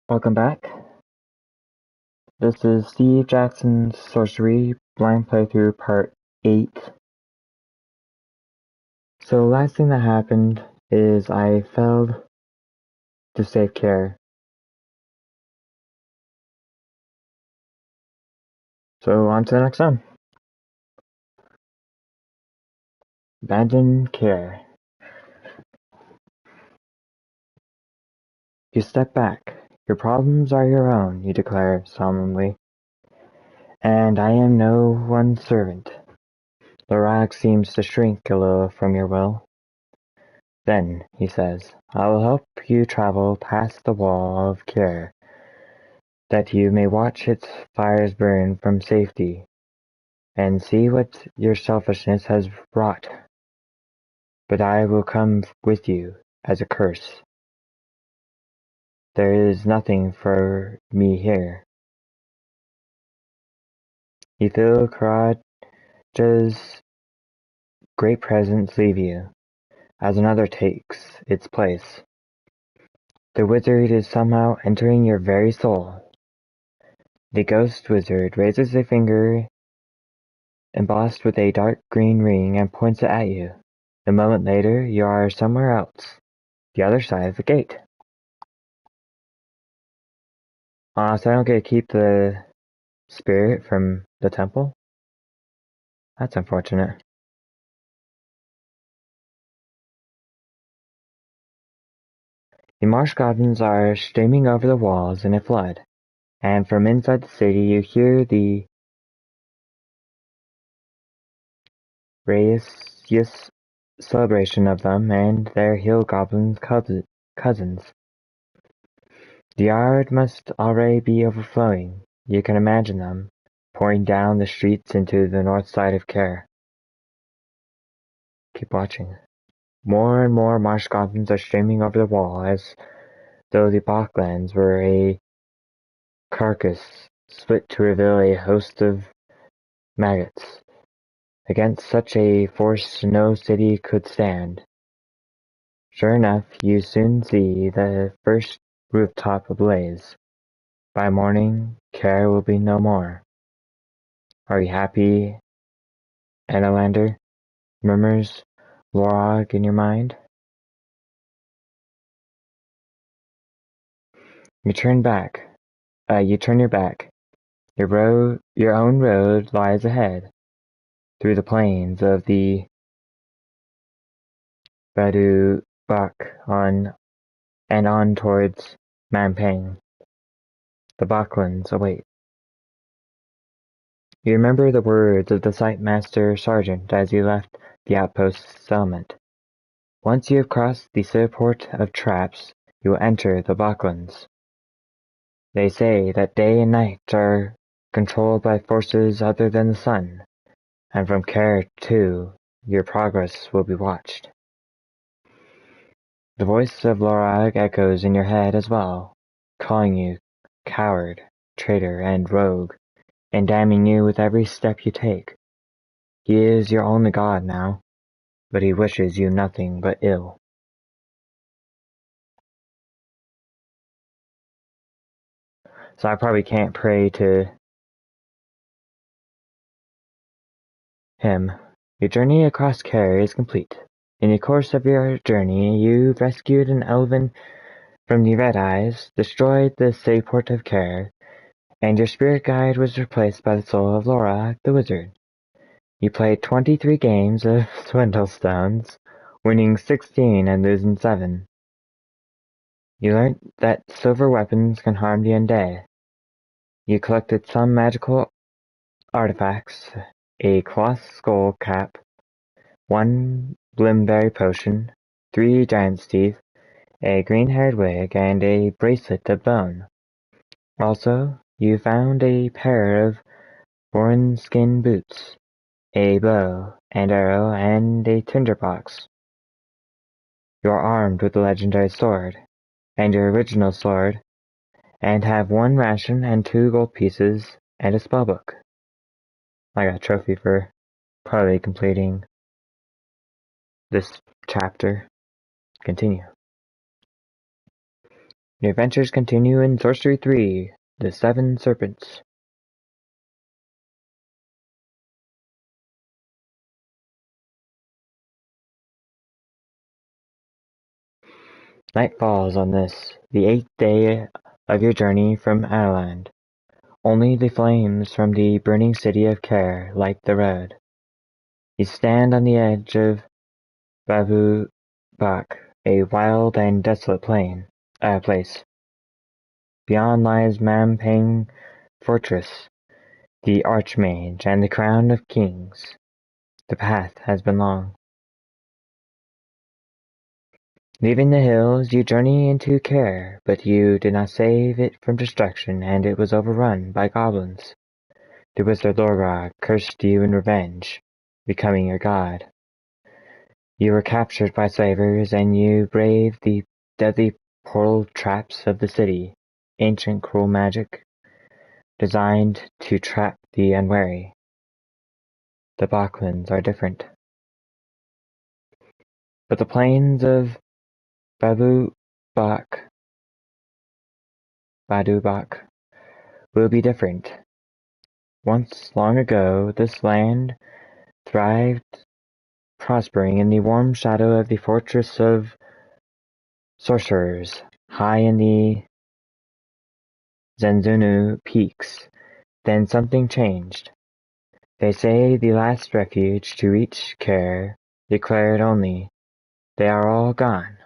Welcome back. This is Steve Jackson's Sorcery Blind Playthrough Part 8. So last thing that happened is I failed to save care. So on to the next one. Abandon care. You step back. Your problems are your own, you declare solemnly. And I am no one's servant. The rag seems to shrink a little from your will. Then, he says, I will help you travel past the wall of care, that you may watch its fires burn from safety, and see what your selfishness has wrought. But I will come with you as a curse. There is nothing for me here. You feel Karaja's great presence leave you, as another takes its place. The wizard is somehow entering your very soul. The ghost wizard raises a finger embossed with a dark green ring and points it at you. A moment later, you are somewhere else, the other side of the gate. So I don't get to keep the spirit from the temple? That's unfortunate. The marsh goblins are streaming over the walls in a flood, and from inside the city you hear the raucous celebration of them and their hill goblin cousins. The yard must already be overflowing. You can imagine them, pouring down the streets into the north side of Care. Keep watching. More and more marsh goblins are streaming over the wall, as though the Bachlands were a carcass split to reveal a host of maggots. Against such a force no city could stand. Sure enough, you soon see the first rooftop ablaze. By morning, Care will be no more. Are you happy, Annalander? Murmurs Lorog in your mind. You turn your back. Your own road lies ahead, through the plains of the Bak on towards Mampang. The Bachlands await. You remember the words of the Sightmaster Sergeant as you left the outpost settlement. Once you have crossed the seaport of traps, you will enter the Bachlands. They say that day and night are controlled by forces other than the sun, and from Care too your progress will be watched. The voice of Lorag echoes in your head as well, calling you coward, traitor, and rogue, and damning you with every step you take. He is your only god now, but he wishes you nothing but ill. So I probably can't pray to him. Your journey across Care is complete. In the course of your journey, you rescued an elven from the Red Eyes, destroyed the seaport of Care, and your spirit guide was replaced by the soul of Lorag the wizard. You played 23 games of Swindlestones, winning 16 and losing 7. You learned that silver weapons can harm the undead. You collected some magical artifacts, a cloth skull cap, 1 blimberry potion, 3 giant's teeth, a green-haired wig, and a bracelet of bone. Also, you found a pair of foreign skin boots, a bow and arrow, and a tinderbox. You are armed with the legendary sword, and your original sword, and have 1 ration and 2 gold pieces, and a spellbook. I got a trophy for probably completing this chapter. Continue. Your adventures continue in Sorcery 3: The Seven Serpents. Night falls on this, the 8th day of your journey from Adeland. Only the flames from the burning city of Care light the road. You stand on the edge of Babu Bak, a wild and desolate place. Beyond lies Mampang Fortress, the Archmage, and the Crown of Kings. The path has been long. Leaving the hills, you journey into Care, but you did not save it from destruction, and it was overrun by goblins. The wizard Lorog cursed you in revenge, becoming your god. You were captured by slavers, and you braved the deadly portal traps of the city, ancient cruel magic, designed to trap the unwary. The Baklands are different. But the plains of Babu Bak will be different. Once, long ago, this land thrived, prospering in the warm shadow of the fortress of sorcerers, high in the Zenzunu peaks. Then something changed. They say the last refuge to reach Care declared only, they are all gone.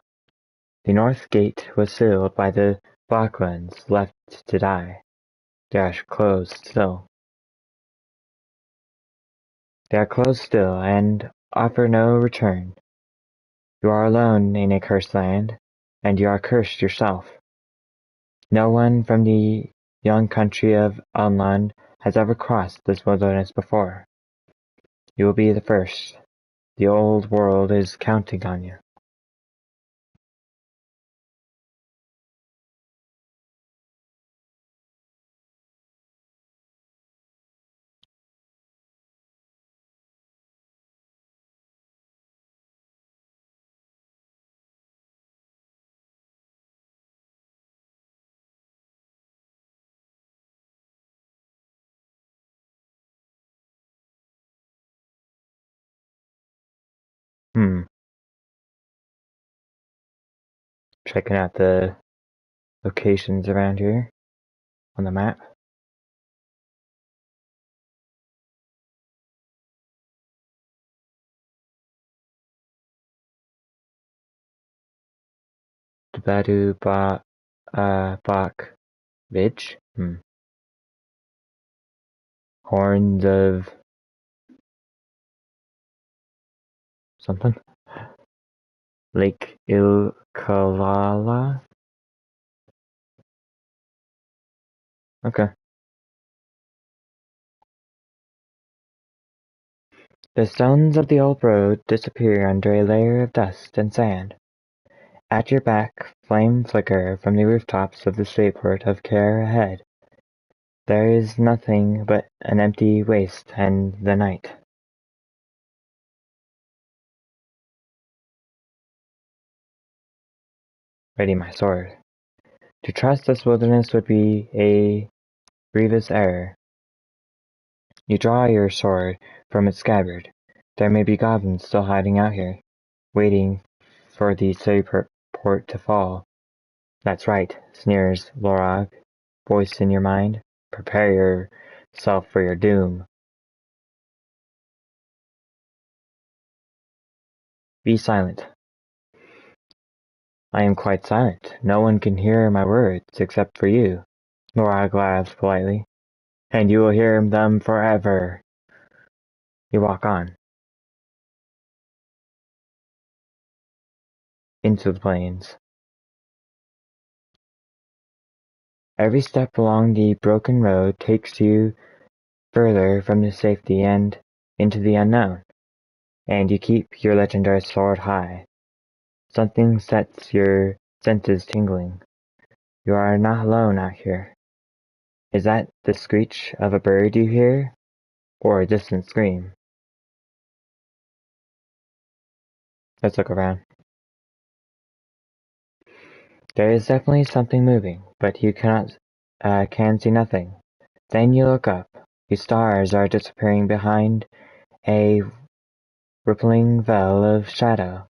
The north gate was sealed by the black ones left to die. They are closed still. They are closed still, and offer no return. You are alone in a cursed land, and you are cursed yourself. No one from the young country of Alnland has ever crossed this wilderness before. You will be the first. The old world is counting on you. Checking out the locations around here on the map. The Bak Ridge. Horns of something. Lake Ilkalala. Okay. The stones of the old road disappear under a layer of dust and sand. At your back, flame flicker from the rooftops of the spaceport of Care ahead. There is nothing but an empty waste and the night. Ready my sword. To trust this wilderness would be a grievous error. You draw your sword from its scabbard. There may be goblins still hiding out here, waiting for the spaceport to fall. That's right, sneers Lorog, voice in your mind. Prepare yourself for your doom. Be silent. I am quite silent. No one can hear my words except for you. Lorog laughs politely. And you will hear them forever. You walk on. Into the plains. Every step along the broken road takes you further from the safety and into the unknown, and you keep your legendary sword high. Something sets your senses tingling. You are not alone out here. Is that the screech of a bird you hear, or a distant scream? Let's look around. There is definitely something moving, but you can see nothing. Then you look up. The stars are disappearing behind a rippling veil of shadow.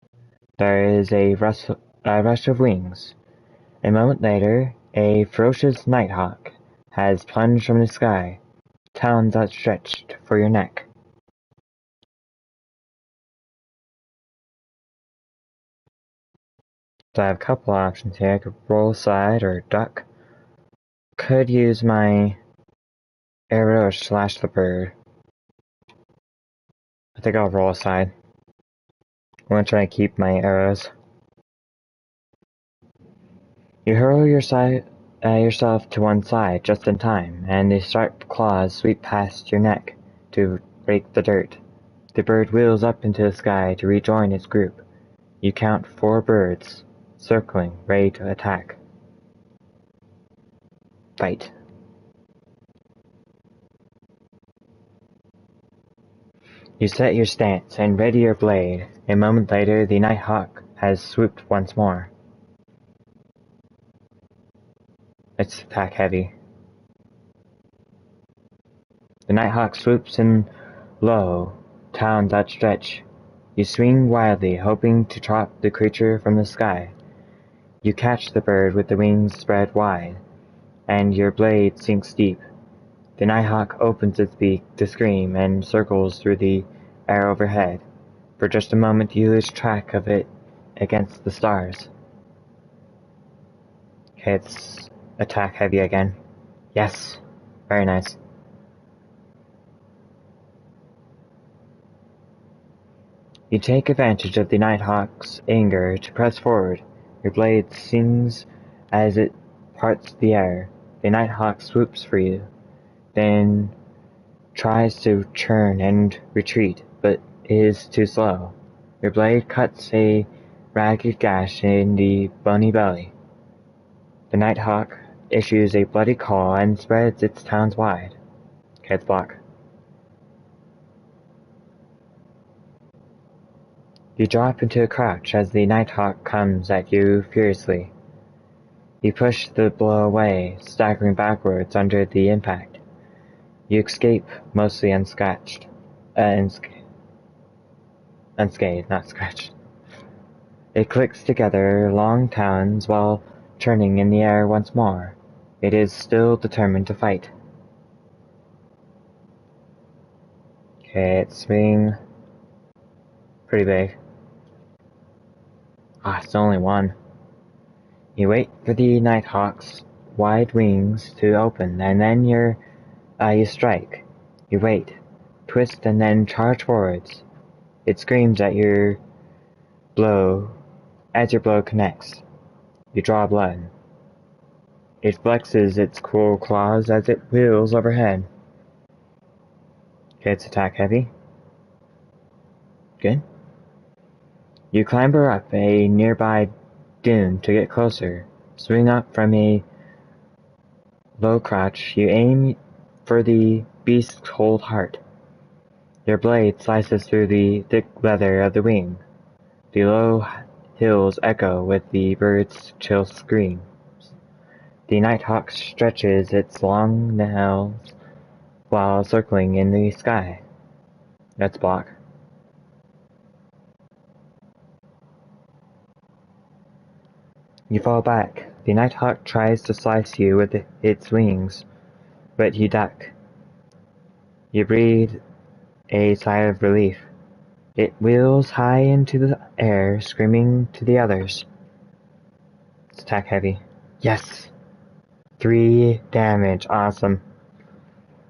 There is a rush of wings. A moment later, a ferocious nighthawk has plunged from the sky, talons outstretched for your neck. So I have a couple options here. I could roll aside or duck. Could use my arrow to slash the bird. I think I'll roll aside. I'm gonna try and keep my arrows. You hurl yourself to one side just in time, and the sharp claws sweep past your neck to rake the dirt. The bird wheels up into the sky to rejoin its group. You count 4 birds, circling, ready to attack. Fight. You set your stance and ready your blade. A moment later, the nighthawk has swooped once more. It's attack heavy. The nighthawk swoops in low, talons outstretched. You swing wildly, hoping to drop the creature from the sky. You catch the bird with the wings spread wide, and your blade sinks deep. The nighthawk opens its beak to scream and circles through the air overhead. For just a moment you lose track of it against the stars. Okay, it's attack heavy again. Yes, very nice. You take advantage of the nighthawk's anger to press forward. Your blade sings as it parts the air. The nighthawk swoops for you, then tries to turn and retreat, but is too slow. Your blade cuts a ragged gash in the bony belly. The nighthawk issues a bloody call and spreads its talons wide. Okay, it's block. You drop into a crouch as the nighthawk comes at you furiously. You push the blow away, staggering backwards under the impact. You escape, mostly unscathed, not scratched. It clicks together long talons while turning in the air once more. It is still determined to fight. Okay, it's swing pretty big. It's only one. You wait for the nighthawk's wide wings to open, and then you strike. You wait, twist, and then charge forwards. It screams at your blow as your blow connects. You draw blood. It flexes its cruel claws as it wheels overhead. Okay, it's attack heavy. Good. You clamber up a nearby dune to get closer. Swing up from a low crouch, you aim for the beast's whole heart. Your blade slices through the thick leather of the wing. The low hills echo with the bird's chill screams. The nighthawk stretches its long nails while circling in the sky. That's block. You fall back. The nighthawk tries to slice you with its wings, but you duck. You breathe a sigh of relief. It wheels high into the air, screaming to the others. It's attack heavy. Yes! 3 damage. Awesome.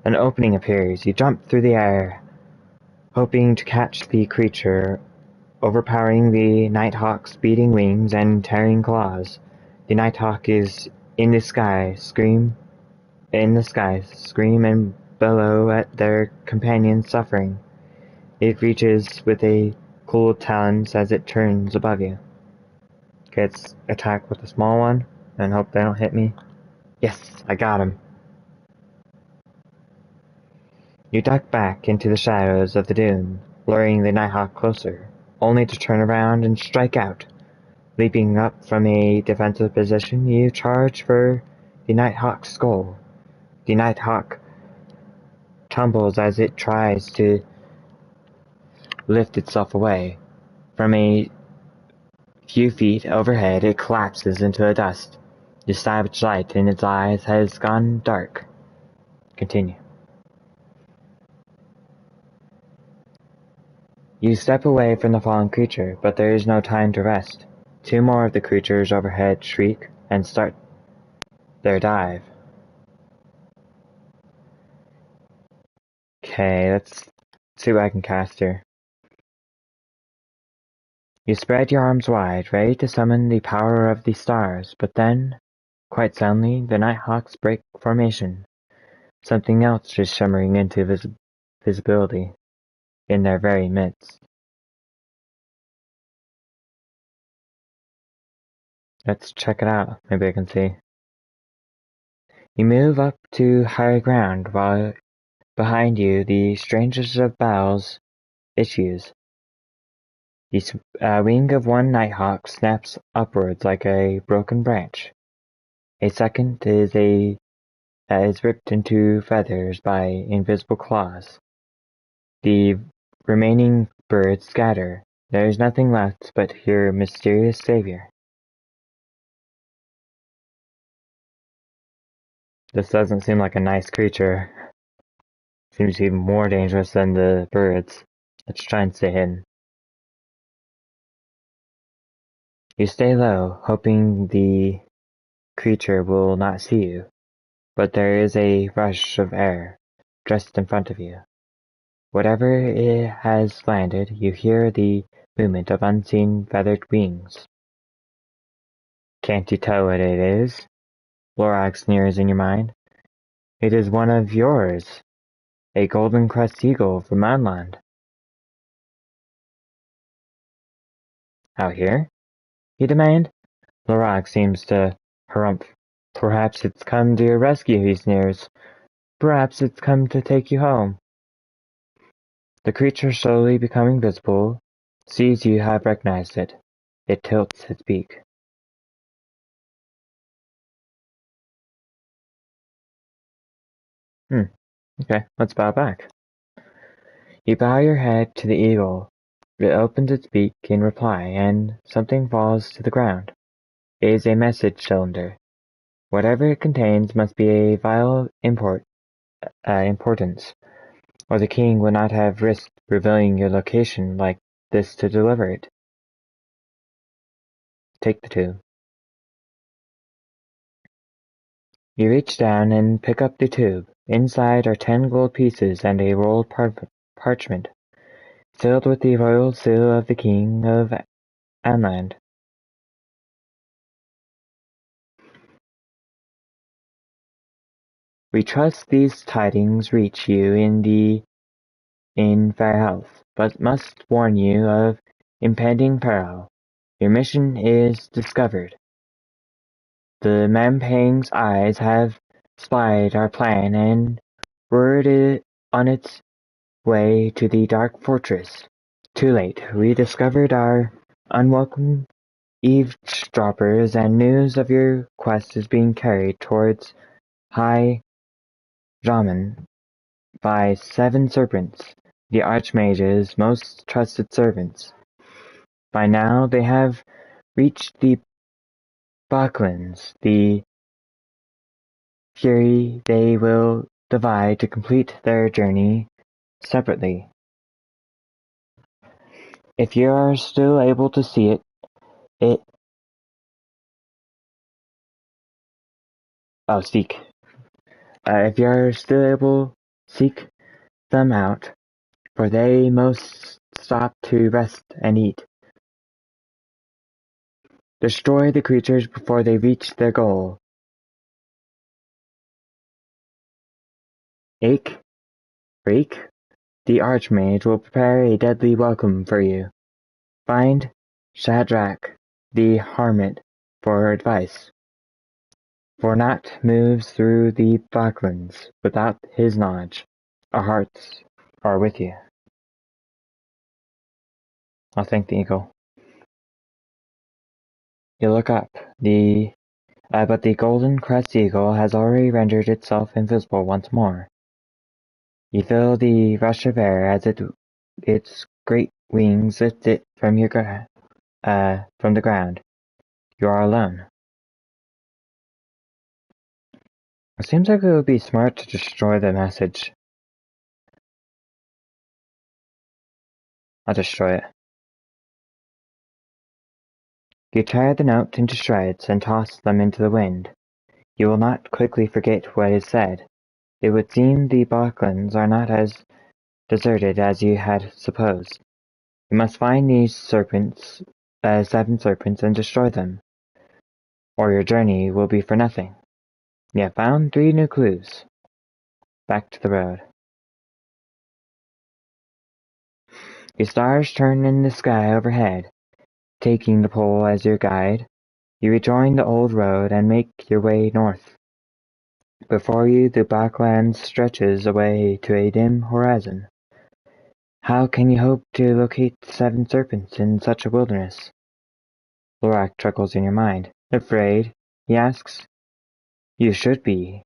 An opening appears. You jump through the air, hoping to catch the creature, overpowering the nighthawk's beating wings and tearing claws. The nighthawk is in the sky, scream and bellow at their companions' suffering. It reaches with a cool talons as it turns above you. Okay, it's attack with a small one, and hope they don't hit me. Yes, I got him. You duck back into the shadows of the dune, luring the nighthawk closer, only to turn around and strike out. Leaping up from a defensive position, you charge for the Nighthawk's skull. The Nighthawk tumbles as it tries to lift itself away. From a few feet overhead, it collapses into the dust. The savage light in its eyes has gone dark. Continue. You step away from the fallen creature, but there is no time to rest. Two more of the creatures overhead shriek and start their dive. Okay, let's see what I can cast here. You spread your arms wide, ready to summon the power of the stars, but then, quite suddenly, the Nighthawks break formation. Something else is shimmering into visibility in their very midst. Let's check it out. Maybe I can see. You move up to higher ground, while behind you the strangest of battles issues. The wing of one Nighthawk snaps upwards like a broken branch. A second is ripped into feathers by invisible claws. The remaining birds scatter. There is nothing left but your mysterious savior. This doesn't seem like a nice creature. Seems even more dangerous than the birds. Let's try and stay hidden. You stay low, hoping the creature will not see you, but there is a rush of air just in front of you. Whatever it has landed, you hear the movement of unseen feathered wings. Can't you tell what it is? Lorag sneers in your mind. It is one of yours, a golden crest eagle from Manland. Out here? You demand? Lorag seems to harumph. Perhaps it's come to your rescue, he sneers. Perhaps it's come to take you home. The creature, slowly becoming visible, sees you have recognized it. It tilts its beak. Okay, let's bow back. You bow your head to the eagle. It opens its beak in reply, and something falls to the ground. It is a message cylinder. Whatever it contains must be a vital importance, or the king would not have risked revealing your location like this to deliver it. Take the tube. You reach down and pick up the tube. Inside are 10 gold pieces and a rolled parchment, sealed with the royal seal of the king of Anland. We trust these tidings reach you in fair health, but must warn you of impending peril. Your mission is discovered. The Mampang's eyes have spied our plan, and word is on its way to the dark fortress. Too late. We discovered our unwelcome eavesdroppers, and news of your quest is being carried towards High Jaman by 7 serpents, the Archmage's most trusted servants. By now they have reached the Baklands, the fury they will divide to complete their journey separately. If you are still able to see it seek. If you are still able, seek them out, for they most stop to rest and eat. Destroy the creatures before they reach their goal. Ache, the Archmage will prepare a deadly welcome for you. Find Shadrach the Hermit for advice. For naught moves through the Baklands without his knowledge. Our hearts are with you. I'll thank the eagle. You look up. But the golden-crested eagle has already rendered itself invisible once more. You feel the rush of air as its great wings lift it from from the ground. You are alone. It seems like it would be smart to destroy the message. I'll destroy it. You tear the note into shreds and toss them into the wind. You will not quickly forget what is said. It would seem the Balkans are not as deserted as you had supposed. You must find these 7 serpents, and destroy them, or your journey will be for nothing. You have found 3 new clues. Back to the road. The stars turn in the sky overhead. Taking the pole as your guide, you rejoin the old road and make your way north. Before you, the backlands stretches away to a dim horizon. How can you hope to locate 7 serpents in such a wilderness? Lorak chuckles in your mind. Afraid? He asks. You should be.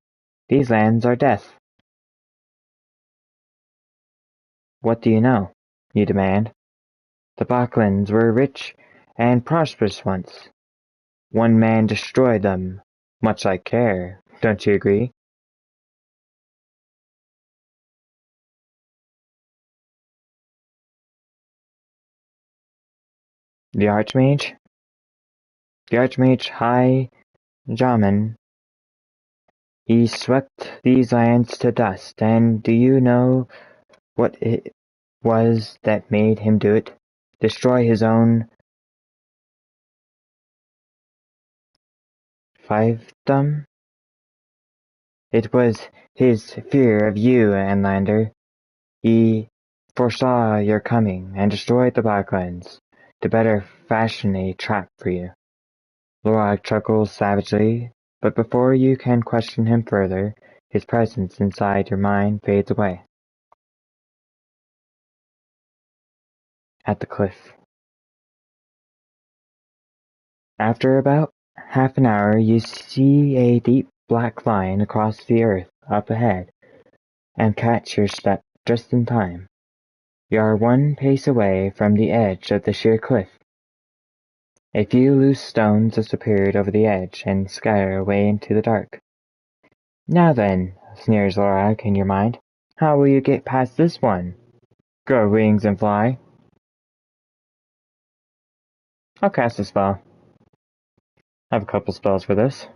These lands are death. What do you know? You demand. The Balkans were rich and prosperous once. One man destroyed them, much like care. Don't you agree? The Archmage? The Archmage High Jamin. He swept these lands to dust, and do you know what it was that made him do it? Destroy his own fiefdom? It was his fear of you, Anlander. He foresaw your coming, and destroyed the Blacklands, to better fashion a trap for you. Lorag chuckles savagely, but before you can question him further, his presence inside your mind fades away. At the cliff. After about half an hour, you see a deep black line across the earth up ahead, and catch your step just in time. You are 1 pace away from the edge of the sheer cliff. A few loose stones disappeared over the edge and scatter away into the dark. Now then, sneers Lorak in your mind, how will you get past this one? Grow wings and fly. I'll cast a spell. I have a couple spells for this.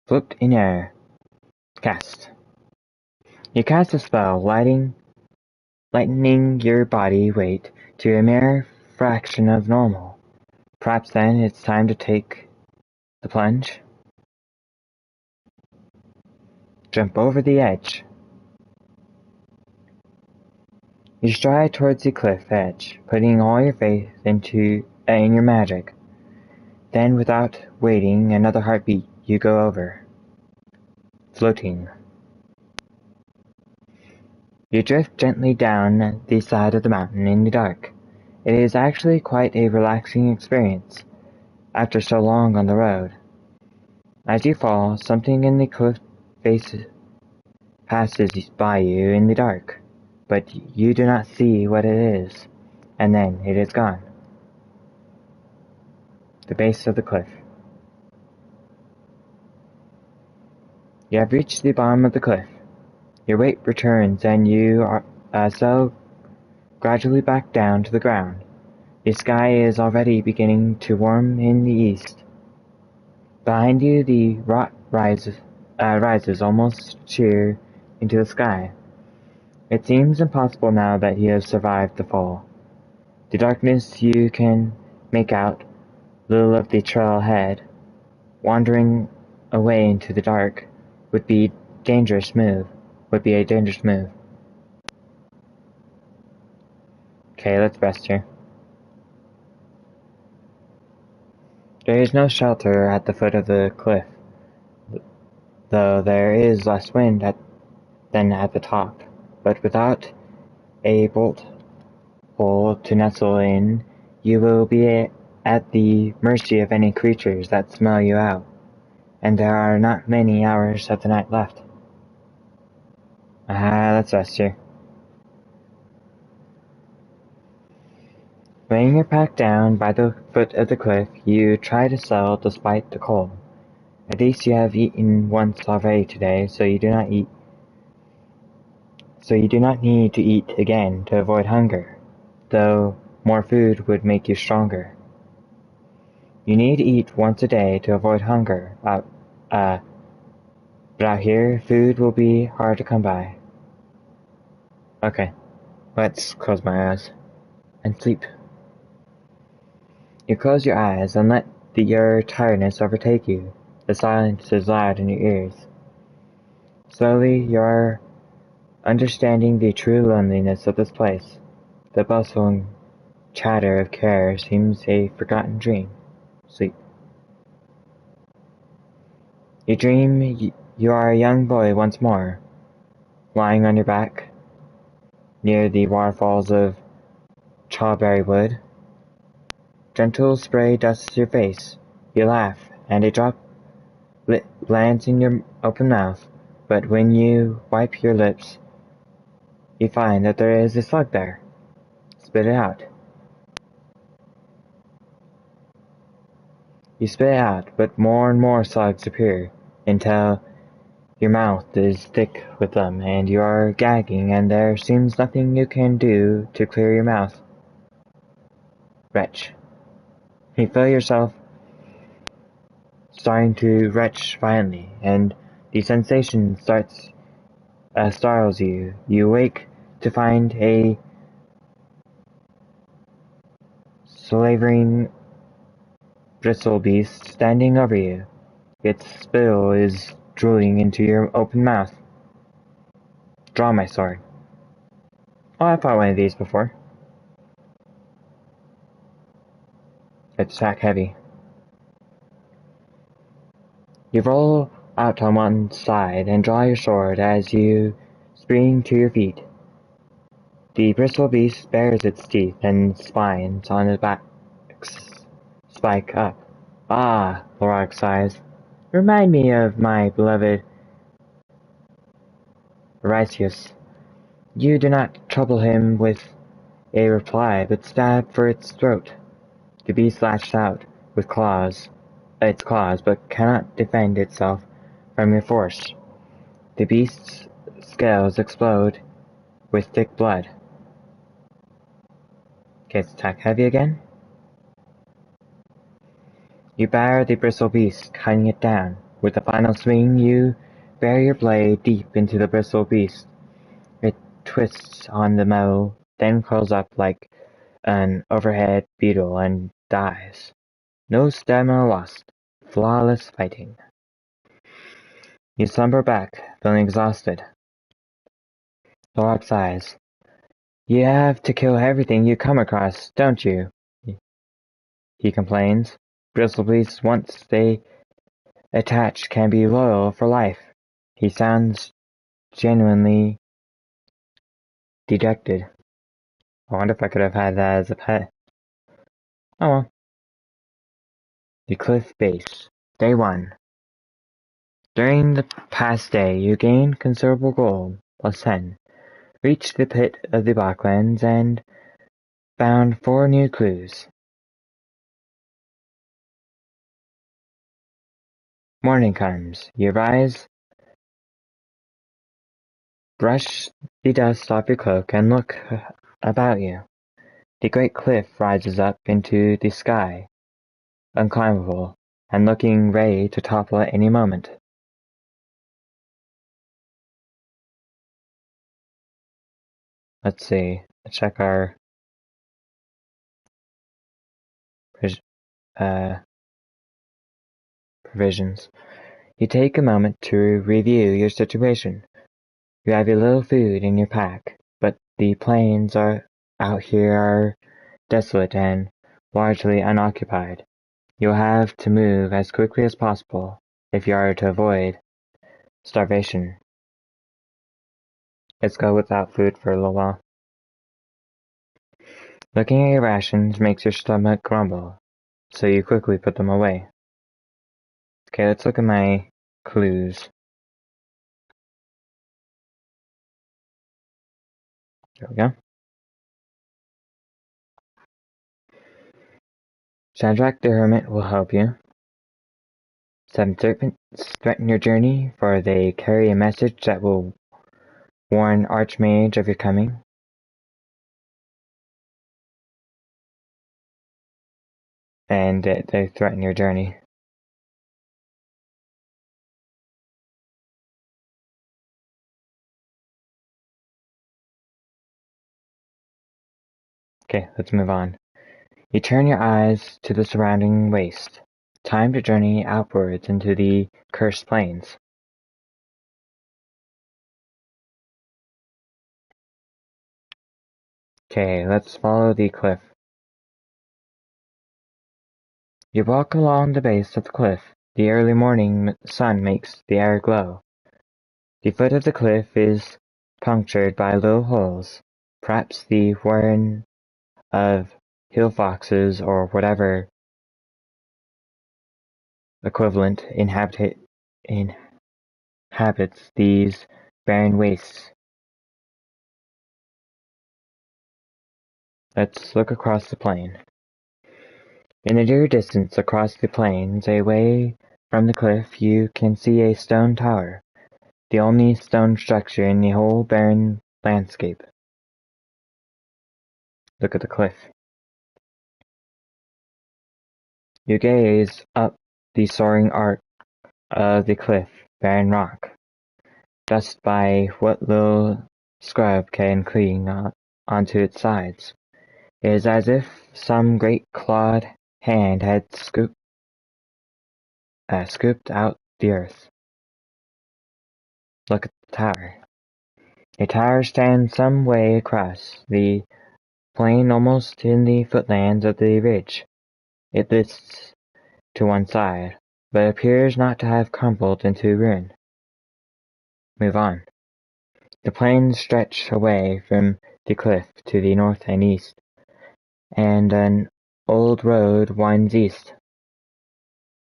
Flipped in air. Cast. You cast a spell, lightening your body weight to a mere fraction of normal. Perhaps then it's time to take the plunge. Jump over the edge. You stride towards the cliff edge, putting all your faith in your magic. Then, without waiting another heartbeat, you go over. Floating. You drift gently down the side of the mountain in the dark. It is actually quite a relaxing experience, after so long on the road. As you fall, something in the cliff face passes by you in the dark, but you do not see what it is, and then it is gone. The base of the cliff. You have reached the bottom of the cliff. Your weight returns and you settle gradually back down to the ground. The sky is already beginning to warm in the east. Behind you the rot rises almost sheer into the sky. It seems impossible now that you have survived the fall. The darkness you can make out little of the trail ahead. Wandering away into the dark would be a dangerous move. Okay, let's rest here. There is no shelter at the foot of the cliff, though there is less wind than at the top. but without a bolt hole to nestle in, you will be at the mercy of any creatures that smell you out, and there are not many hours of the night left. Let's rest here. Laying your pack down by the foot of the cliff, you try to settle despite the cold. At least you have eaten once already today, so you do not need to eat again to avoid hunger, though more food would make you stronger. You need to eat once a day to avoid hunger, but out here, food will be hard to come by. Okay, let's close my eyes and sleep. You close your eyes and let your tiredness overtake you. The silence is loud in your ears. Slowly, you're understanding the true loneliness of this place. The bustling chatter of care seems a forgotten dream. Sleep. You dream you are a young boy once more, lying on your back, near the waterfalls of Chawberry Wood. Gentle spray dusts your face. You laugh, and a drop lands in your open mouth, but when you wipe your lips, you find that there is a slug there. Spit it out. You spit it out, but more and more slugs appear, until your mouth is thick with them, and you are gagging, and there seems nothing you can do to clear your mouth. Retch. You feel yourself starting to retch violently, and the sensation startles you. You wake to find a slavering bristle beast standing over you. Its spittle is drooling into your open mouth. Draw my sword. Oh, I fought one of these before. It's attack heavy. You roll out on one side and draw your sword as you spring to your feet. The bristle beast bares its teeth and spines on its back spike up. Ah, Lorak sighs. Remind me of my beloved Horatius. You do not trouble him with a reply, but stab for its throat. The beast lashes out with its claws, but cannot defend itself from your force. The beast's scales explode with thick blood. Gets attack heavy again. You batter the bristle beast, cutting it down. With a final swing, you bury your blade deep into the bristle beast. It twists on the metal, then curls up like an overhead beetle and dies. No stamina lost. Flawless fighting. You slumber back, feeling exhausted. Lorak sighs. You have to kill everything you come across, don't you? He complains. Bristlebeasts, once they attach, can be loyal for life. He sounds genuinely dejected. I wonder if I could have had that as a pet. Oh well. The cliff base. Day 1. During the past day, you gained considerable gold, +10. Reached the pit of the Balklands and found 4 new clues. Morning comes. You rise, brush the dust off your cloak, and look about you. The great cliff rises up into the sky, unclimbable, and looking ready to topple at any moment. Let's see. Check our provisions. You take a moment to review your situation. You have a little food in your pack, but the plains out here are desolate and largely unoccupied. You'll have to move as quickly as possible if you are to avoid starvation. Let's go without food for a little while. Looking at your rations makes your stomach grumble, so you quickly put them away. Okay, let's look at my clues. There we go. Shadrach the Hermit will help you. 7 serpents threaten your journey, for they carry a message that will warn Archmage of your coming. And they threaten your journey. Okay, let's move on. You turn your eyes to the surrounding waste. Time to journey outwards into the cursed plains. Okay, let's follow the cliff. You walk along the base of the cliff. The early morning sun makes the air glow. The foot of the cliff is punctured by little holes. Perhaps the warren of hill foxes or whatever equivalent inhabits these barren wastes. Let's look across the plain. In the near distance across the plains, away from the cliff, you can see a stone tower, the only stone structure in the whole barren landscape. Look at the cliff. You gaze up the soaring arc of the cliff, barren rock, dust by what little scrub can cling onto its sides. It is as if some great clawed hand had scooped out the earth. Look at the tower. A tower stands some way across the plain, almost in the footlands of the ridge. It lifts to one side, but appears not to have crumbled into ruin. Move on. The plains stretch away from the cliff to the north and east, and an old road winds east.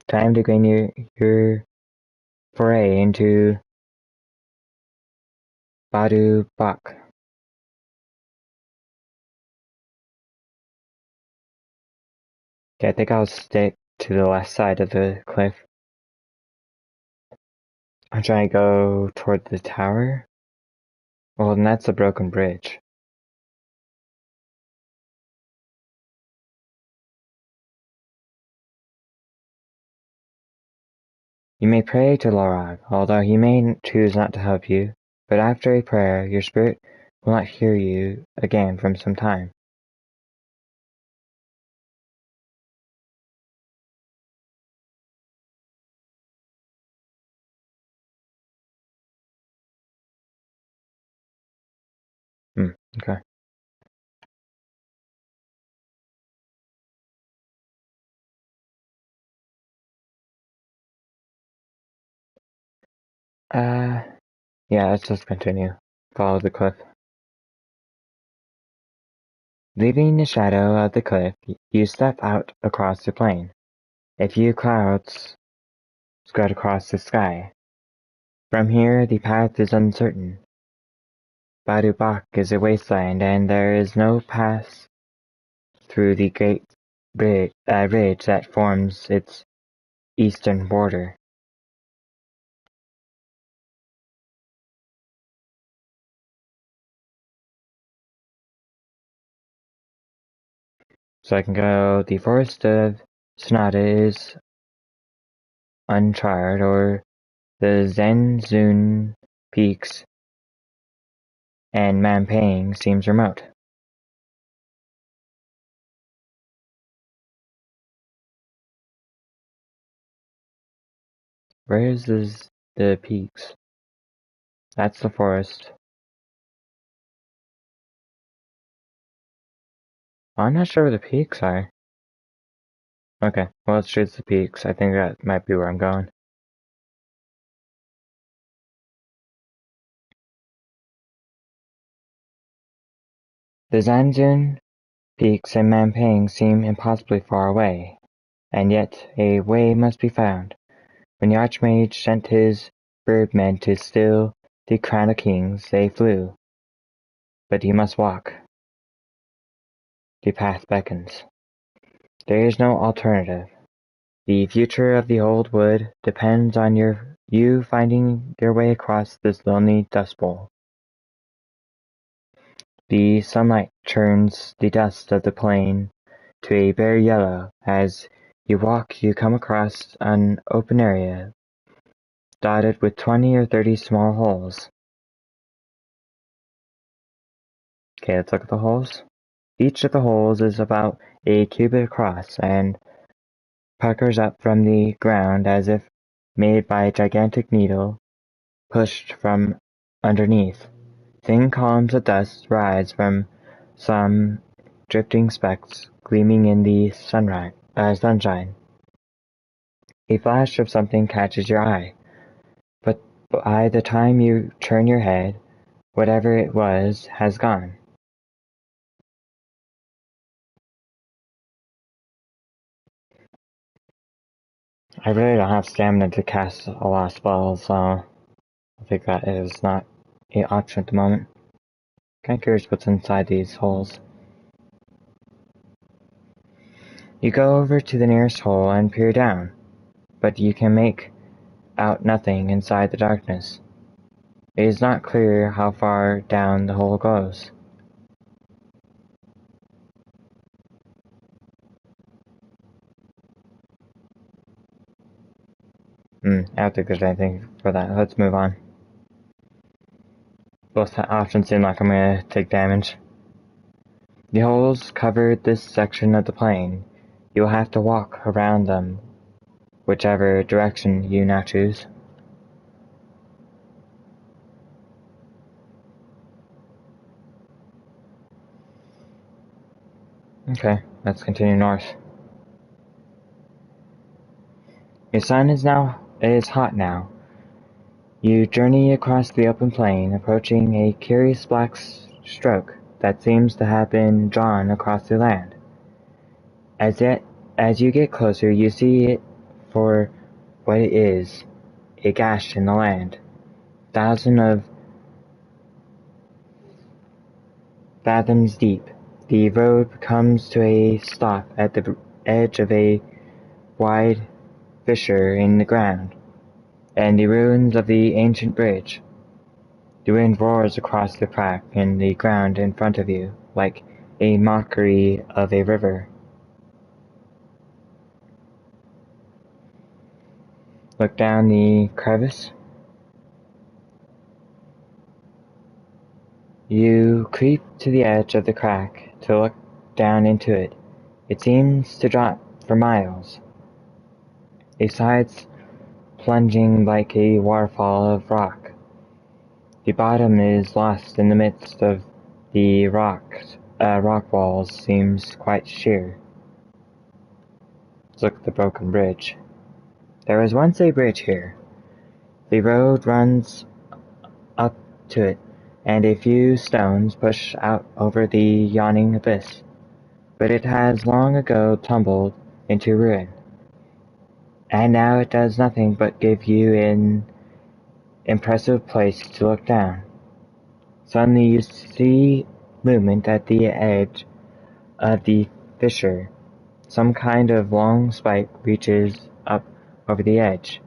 Time to gain your foray into Badu Bak. Okay, I think I'll stick to the left side of the cliff. I'm trying to go toward the tower. Well, then that's a broken bridge. You may pray to Lorag, although he may choose not to help you, but after a prayer, your spirit will not hear you again for some time. Okay. Yeah, let's just continue. Follow the cliff. Leaving the shadow of the cliff, you step out across the plain. A few clouds spread across the sky. From here, the path is uncertain. Badu Bak is a wasteland, and there is no pass through the great ridge that forms its eastern border. So I can go, the forest of Sonata is uncharted, or the Zenzun peaks and Mampang seems remote. Where is the peaks? That's the forest. I'm not sure where the peaks are. Okay, well let's choose the peaks. I think that might be where I'm going. The Zanjun peaks in Mampang seem impossibly far away, and yet a way must be found. When the Archmage sent his birdmen to steal the crown of kings, they flew. But you must walk. The path beckons. There is no alternative. The future of the old wood depends on you finding your way across this lonely dust bowl. The sunlight turns the dust of the plain to a bare yellow. As you walk, you come across an open area dotted with 20 or 30 small holes. Okay, let's look at the holes. Each of the holes is about a cubit across and puckers up from the ground as if made by a gigantic needle pushed from underneath. Thin columns of dust rise from some drifting specks gleaming in the sunshine. A flash of something catches your eye, but by the time you turn your head, whatever it was has gone. I really don't have stamina to cast a lot of spells, so I think that is not an option at the moment. Kinda curious what's inside these holes. You go over to the nearest hole and peer down, but you can make out nothing inside the darkness. It is not clear how far down the hole goes. I don't think there's anything for that. Let's move on. Both options seem like I'm gonna take damage. The holes covered this section of the plane. You will have to walk around them, whichever direction you now choose. Okay, let's continue north. Your sun is hot now. You journey across the open plain, approaching a curious black stroke that seems to have been drawn across the land. As you get closer, you see it for what it is, a gash in the land. Thousands of fathoms deep. The road comes to a stop at the edge of a wide fissure in the ground, and the ruins of the ancient bridge. The wind roars across the crack in the ground in front of you, like a mockery of a river. Look down the crevice. You creep to the edge of the crack to look down into it. It seems to drop for miles. The sides plunging like a waterfall of rock. The bottom is lost in the midst of the rock walls seems quite sheer. Let's look at the broken bridge. There was once a bridge here. The road runs up to it, and a few stones push out over the yawning abyss. But it has long ago tumbled into ruin, and now it does nothing but give you an impressive place to look down. Suddenly you see movement at the edge of the fissure. Some kind of long spike reaches up over the edge,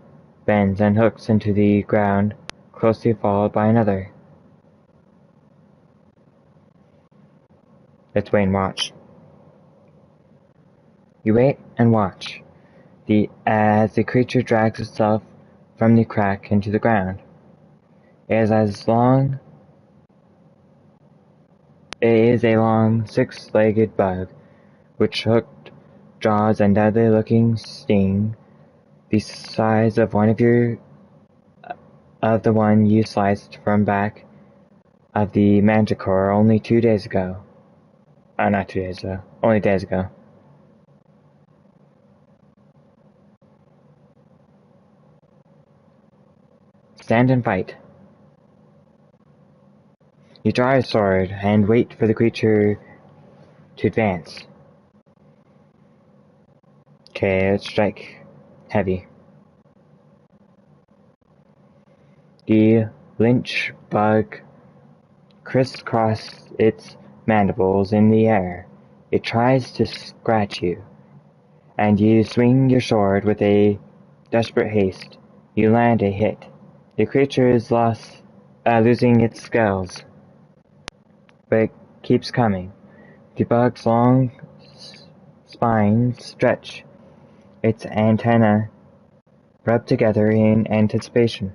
bends and hooks into the ground, closely followed by another. Let's wait and watch. You wait and watch as the creature drags itself from the crack into the ground. It is a long, six-legged bug, with hooked jaws and deadly-looking sting, the size of the one you sliced from back of the manticore only 2 days ago. Not 2 days ago, only days ago. Stand and fight. You draw your sword and wait for the creature to advance. Okay, let's strike heavy. The lynch bug crisscrosses its mandibles in the air. It tries to scratch you, and you swing your sword with a desperate haste. You land a hit. The creature is losing its scales, but it keeps coming. The bug's long spines stretch, its antennae rub together in anticipation.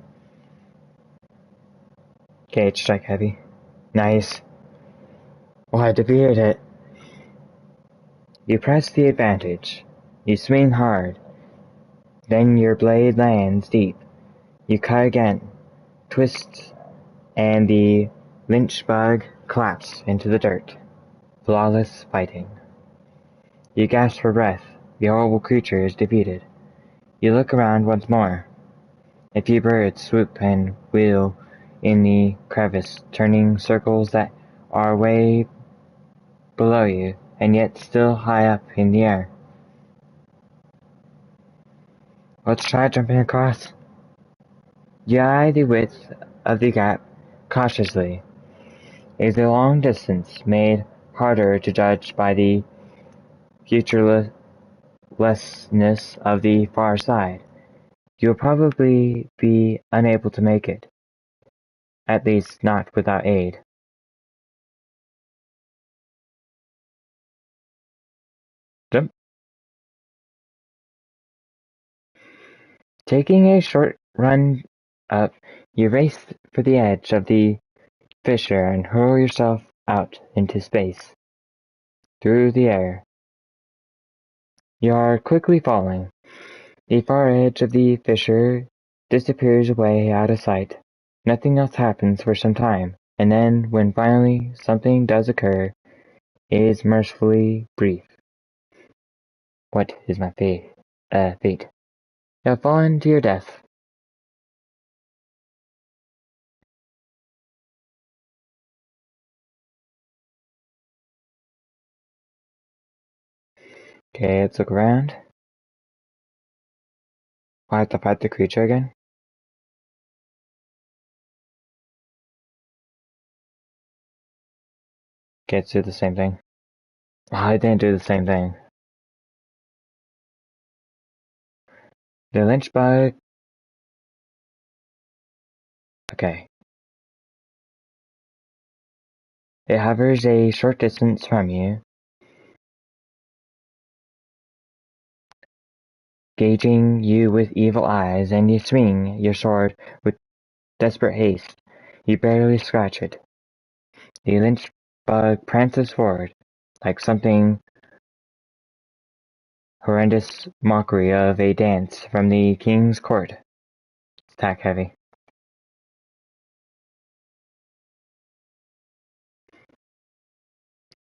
Okay, strike heavy. Nice. Well, I defeated it. You press the advantage. You swing hard. Then your blade lands deep. You cut again, twist, and the lynch bug collapses into the dirt. Flawless fighting. You gasp for breath. The horrible creature is defeated. You look around once more. A few birds swoop and wheel in the crevice, turning circles that are way below you, and yet still high up in the air. Let's try jumping across. You eye the width of the gap cautiously. It is a long distance, made harder to judge by the featurelessness of the far side. You will probably be unable to make it, at least not without aid. Jump. Taking a short run up, you race for the edge of the fissure and hurl yourself out into space. Through the air. You are quickly falling. The far edge of the fissure disappears away out of sight. Nothing else happens for some time, and then, when finally something does occur, it is mercifully brief. What is my fate? Fate. You have fallen to your death. Okay, let's look around. I have to fight the creature again. Okay, let's do the same thing. Oh, I didn't do the same thing. The lynch bug. Okay. It hovers a short distance from you, gauging you with evil eyes, and you swing your sword with desperate haste. You barely scratch it. The lynch bug prances forward, like something horrendous mockery of a dance from the king's court. Attack heavy.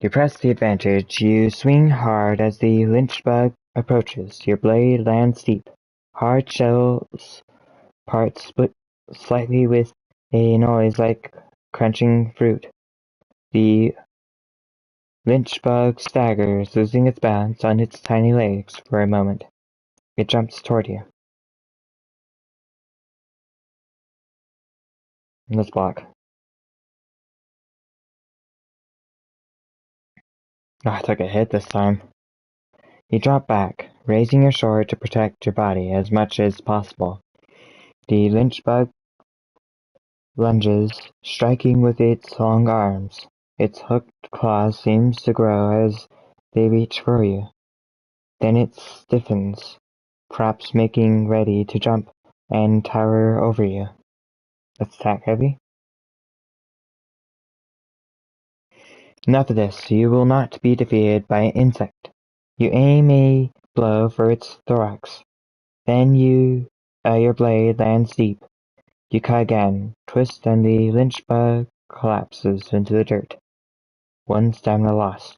You press the advantage. You swing hard as the lynch bug approaches. Your blade lands deep. Hard shells part split slightly with a noise like crunching fruit. The lynch bug staggers, losing its balance on its tiny legs for a moment. It jumps toward you. Let's block. Oh, I took a hit this time. You drop back, raising your sword to protect your body as much as possible. The lynch bug lunges, striking with its long arms. Its hooked claws seem to grow as they reach for you. Then it stiffens, perhaps making ready to jump and tower over you. Let's attack heavy. Enough of this. You will not be defeated by an insect. You aim a blow for its thorax. Then your blade lands deep. You cut again, twist, and the lynch bug collapses into the dirt. One stamina lost.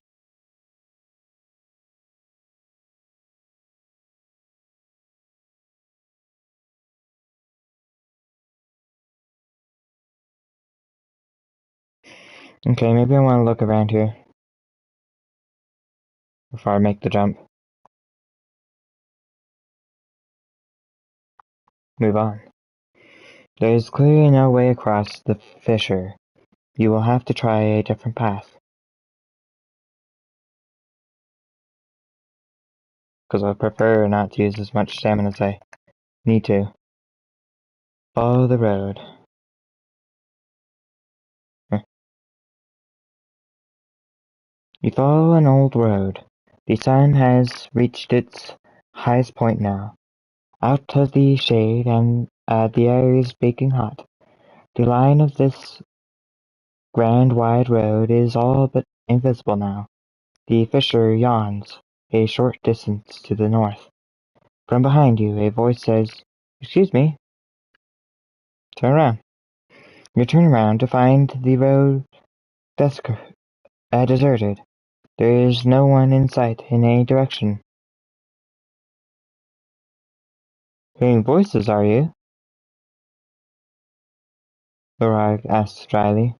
Okay, maybe I want to look around here before I make the jump. Move on. There is clearly no way across the fissure. You will have to try a different path. Because I prefer not to use as much stamina as I need to. Follow the road. You follow an old road. The sun has reached its highest point now. Out of the shade and the air is baking hot. The line of this grand wide road is all but invisible now. The fissure yawns a short distance to the north. From behind you, a voice says, "Excuse me." Turn around. You turn around to find the road deserted. There is no one in sight in any direction. Hearing voices, are you? Lorag asked dryly.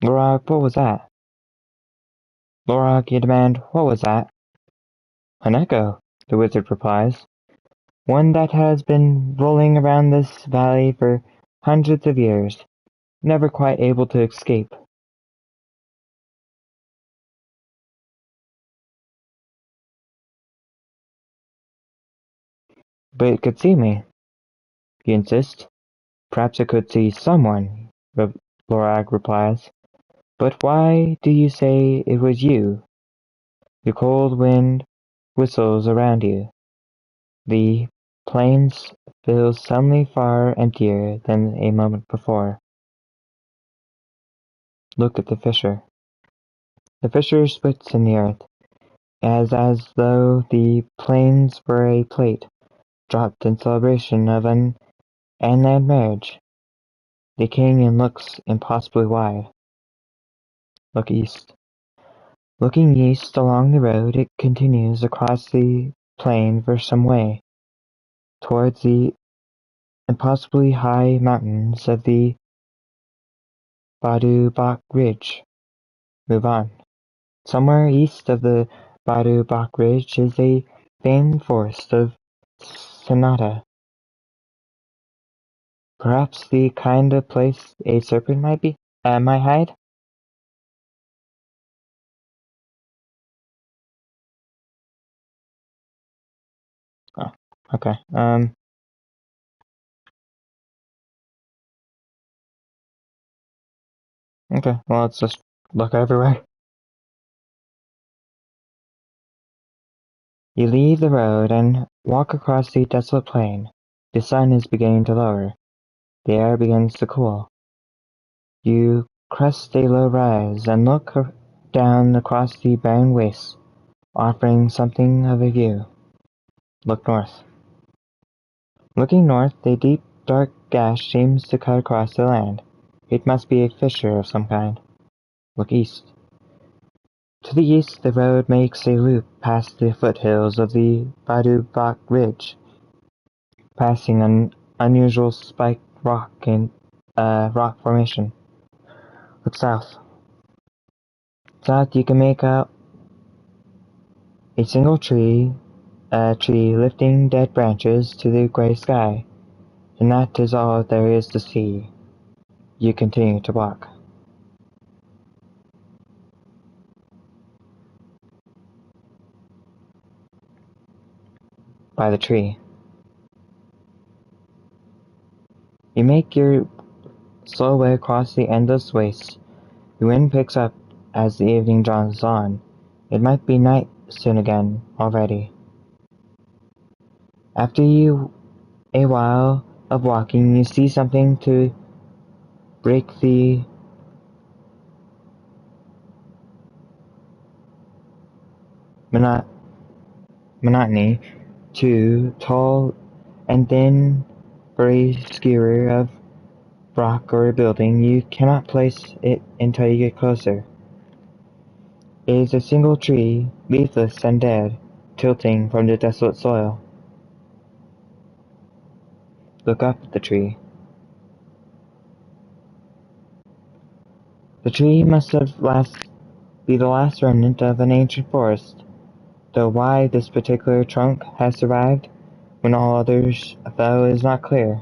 Lorag, what was that? Lorag, you demand, what was that? An echo, the wizard replies. One that has been rolling around this valley for hundreds of years, never quite able to escape. But it could see me, you insist. Perhaps it could see someone, Lorag replies. But why do you say it was you? The cold wind whistles around you. The plains feel suddenly far emptier than a moment before. Look at the fissure. The fissure splits in the earth, as though the plains were a plate dropped in celebration of an inland marriage. The canyon looks impossibly wide. Look east. Looking east along the road, it continues across the plain for some way, towards the impossibly high mountains of the Badu Bak Ridge. Move on. Somewhere east of the Badu Bak Ridge is a famed forest of Sonata, perhaps the kind of place a serpent might hide? Oh, okay. Okay, well, let's just look everywhere. You leave the road and walk across the desolate plain. The sun is beginning to lower. The air begins to cool. You crest a low rise and look down across the barren wastes, offering something of a view. Look north. Looking north, a deep, dark gash seems to cut across the land. It must be a fissure of some kind. Look east. To the east, the road makes a loop past the foothills of the Badu Bak Ridge, passing an unusual spiked rock formation. Look south. South, you can make out a single a tree lifting dead branches to the gray sky, and that is all there is to see. You continue to walk. By the tree. You make your slow way across the endless waste. The wind picks up as the evening draws on. It might be night soon again, already. After a while of walking, you see something to break the monotony. Too tall and thin for a skewer of rock or a building, you cannot place it until you get closer. It is a single tree, leafless and dead, tilting from the desolate soil. Look up at the tree. The tree must be the last remnant of an ancient forest, though why this particular trunk has survived when all others fell is not clear.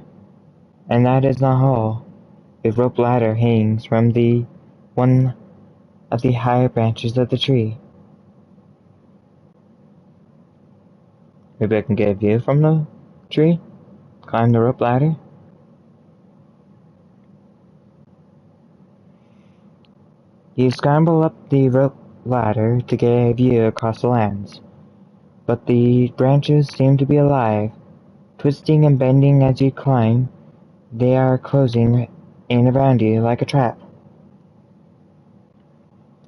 And that is not all. A rope ladder hangs from one of the higher branches of the tree. Maybe I can get a view from the tree? Climb the rope ladder? You scramble up the rope ladder to get a view across the lands, but the branches seem to be alive, twisting and bending as you climb. They are closing in around you like a trap.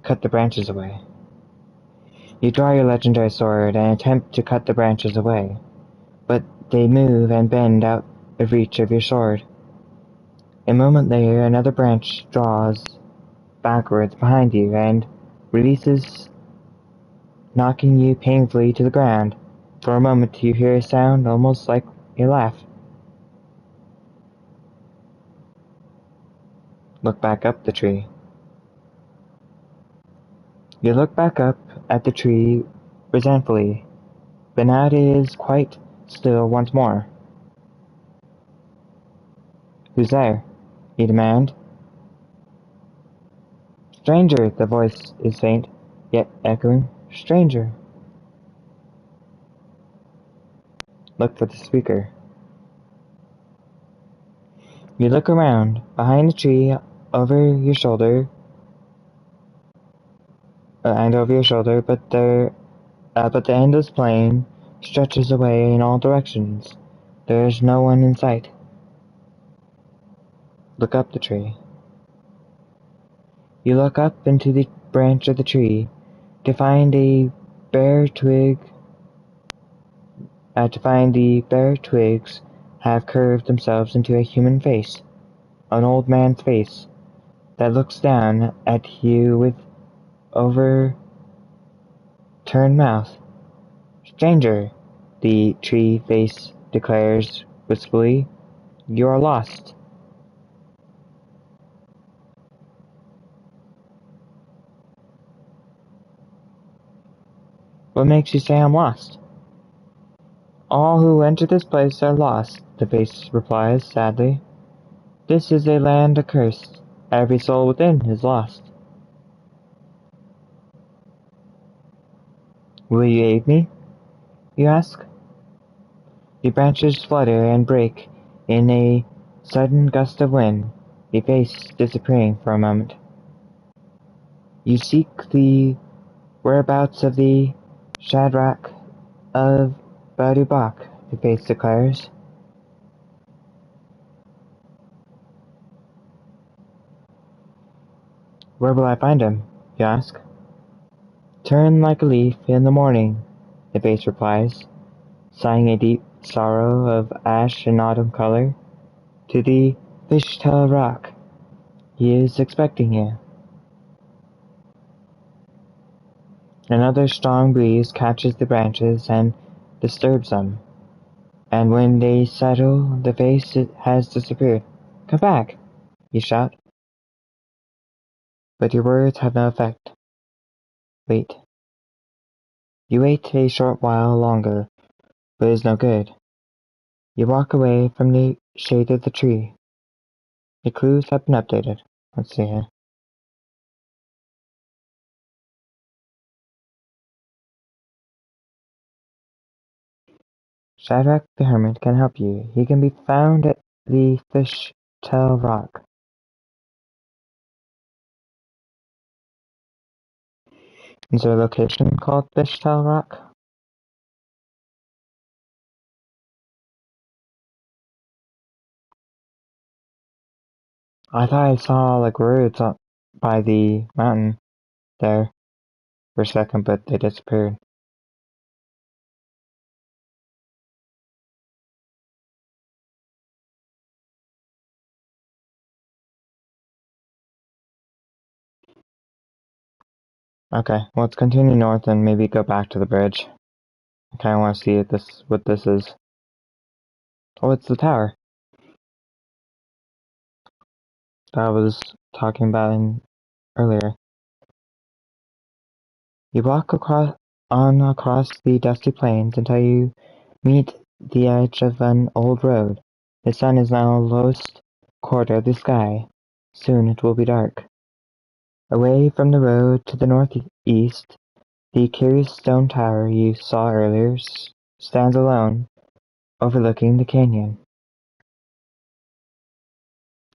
Cut the branches away. You draw your legendary sword and attempt to cut the branches away, but they move and bend out of reach of your sword. A moment later, another branch draws backwards behind you and releases, knocking you painfully to the ground. For a moment you hear a sound almost like a laugh. Look back up the tree. You look back up at the tree resentfully, but now it is quite still once more. Who's there? You demand. Stranger, the voice is faint, yet echoing. Stranger. Look for the speaker. You look around, behind the tree, over your shoulder, and over your shoulder, but the endless plain stretches away in all directions. There is no one in sight. Look up the tree. You look up into the branch of the tree to find bare twig, the bare twigs have curved themselves into a human face, an old man's face that looks down at you with overturned mouth. Stranger, the tree face declares wistfully, you are lost. What makes you say I'm lost? All who enter this place are lost, the face replies sadly. This is a land accursed. Every soul within is lost. Will you aid me? You ask. The branches flutter and break in a sudden gust of wind, the face disappearing for a moment. You seek the whereabouts of the Shadrach of Badubak, the face declares. Where will I find him? You ask. Turn like a leaf in the morning, the face replies, sighing a deep sorrow of ash and autumn color, to the Fishtail Rock. He is expecting you. Another strong breeze catches the branches and disturbs them, and when they settle, the face has disappeared. Come back, you shout, but your words have no effect. Wait. You wait a short while longer, but it is no good. You walk away from the shade of the tree. The clues have been updated. Let's see here. Shadrach the Hermit can help you. He can be found at the Fishtail Rock. Is there a location called Fishtail Rock? I thought I saw like words up by the mountain there for a second, but they disappeared. Okay, well, let's continue north and maybe go back to the bridge. I kind of want to see what this is. Oh, it's the tower that I was talking about in earlier. You walk across the dusty plains until you meet the edge of an old road. The sun is now lowest quarter of the sky. Soon it will be dark. Away from the road to the northeast, the curious stone tower you saw earlier stands alone, overlooking the canyon.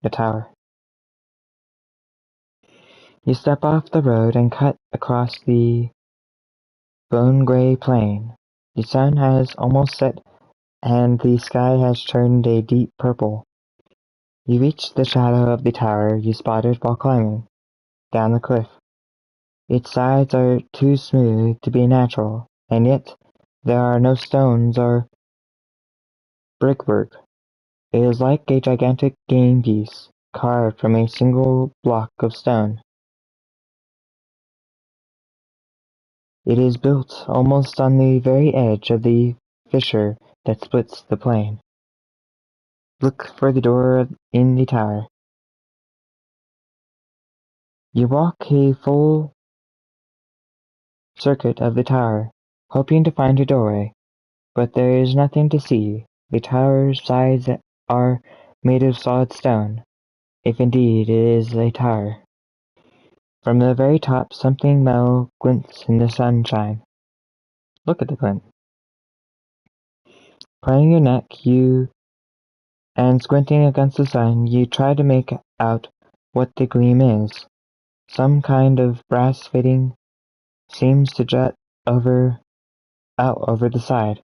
The tower. You step off the road and cut across the bone-gray plain. The sun has almost set and the sky has turned a deep purple. You reach the shadow of the tower you spotted while climbing down the cliff. Its sides are too smooth to be natural, and yet there are no stones or brickwork. It is like a gigantic game piece, carved from a single block of stone. It is built almost on the very edge of the fissure that splits the plain. Look for the door in the tower. You walk a full circuit of the tower, hoping to find a doorway, but there is nothing to see. The tower's sides are made of solid stone, if indeed it is a tower. From the very top something metal glints in the sunshine. Look at the glint. Prying your neck and squinting against the sun, you try to make out what the gleam is. Some kind of brass fitting seems to jut out over the side.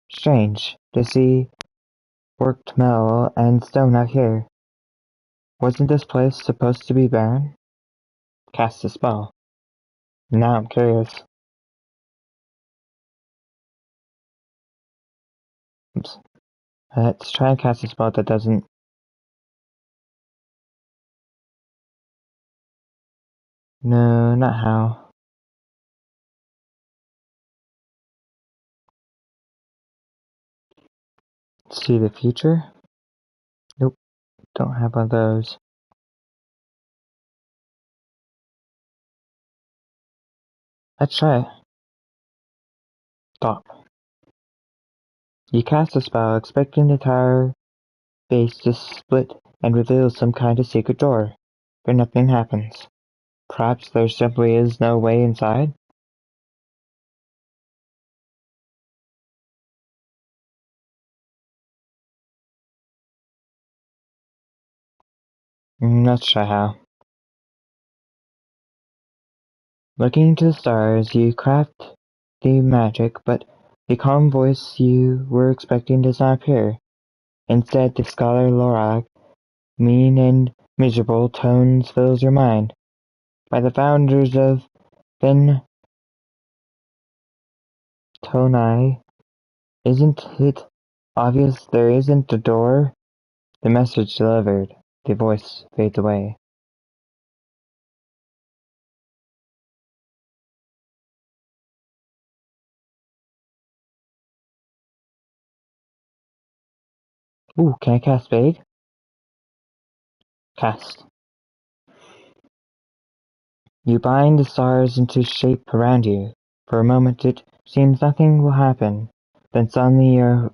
Strange to see worked metal and stone out here. Wasn't this place supposed to be barren? Cast a spell. Now I'm curious. Oops. Let's try and cast a spell that doesn't. No, not how. See the future? Nope, don't have one of those. Let's try it. Stop. You cast a spell, expecting the tower base to split and reveal some kind of secret door, but nothing happens. Perhaps there simply is no way inside? Let's try how. Looking into the stars, you craft the magic, but the calm voice you were expecting does not appear. Instead, the scholar Lorak, mean and miserable tones fills your mind. By the founders of Ben Tonai, isn't it obvious there isn't a door? The message delivered. The voice fades away. Ooh, can I cast Fade? Cast. You bind the stars into shape around you. For a moment it seems nothing will happen. Then suddenly you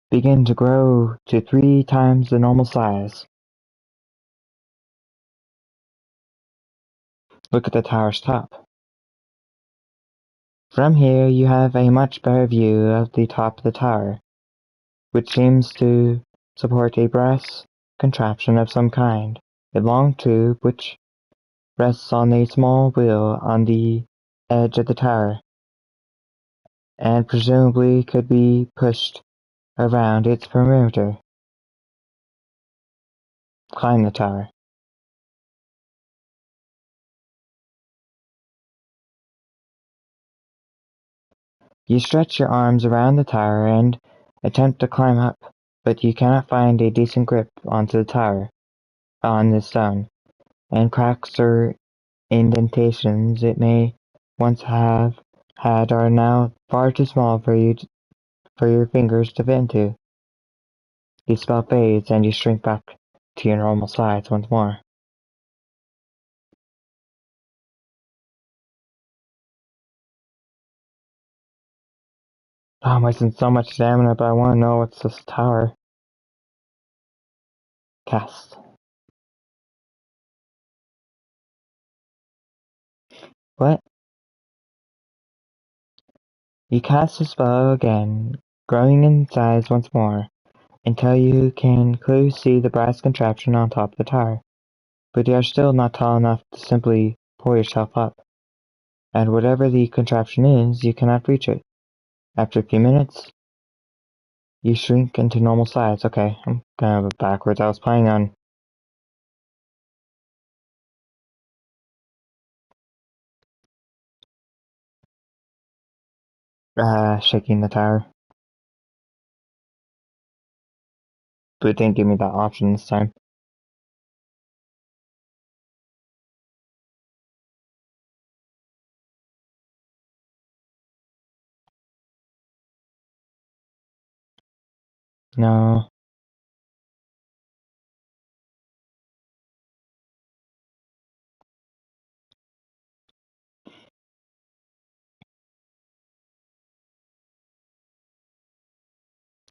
begin to grow to 3 times the normal size. Look at the tower's top. From here you have a much better view of the top of the tower, which seems to support a brass contraption of some kind. A long tube which rests on a small wheel on the edge of the tower, and presumably could be pushed around its perimeter. Climb the tower. You stretch your arms around the tower and attempt to climb up, but you cannot find a decent grip onto the tower, on the stone, and cracks or indentations it may once have had are now far too small for your fingers to fit into. The spell fades and you shrink back to your normal size once more. Oh, I'm wasting so much stamina, but I want to know what's this tower. Cast. What? You cast the spell again, growing in size once more, until you can clearly see the brass contraption on top of the tower. But you are still not tall enough to simply pull yourself up. And whatever the contraption is, you cannot reach it. After a few minutes, you shrink into normal size. Okay, I'm kind of backwards. I was planning on shaking the tower, but it didn't give me that option this time. No.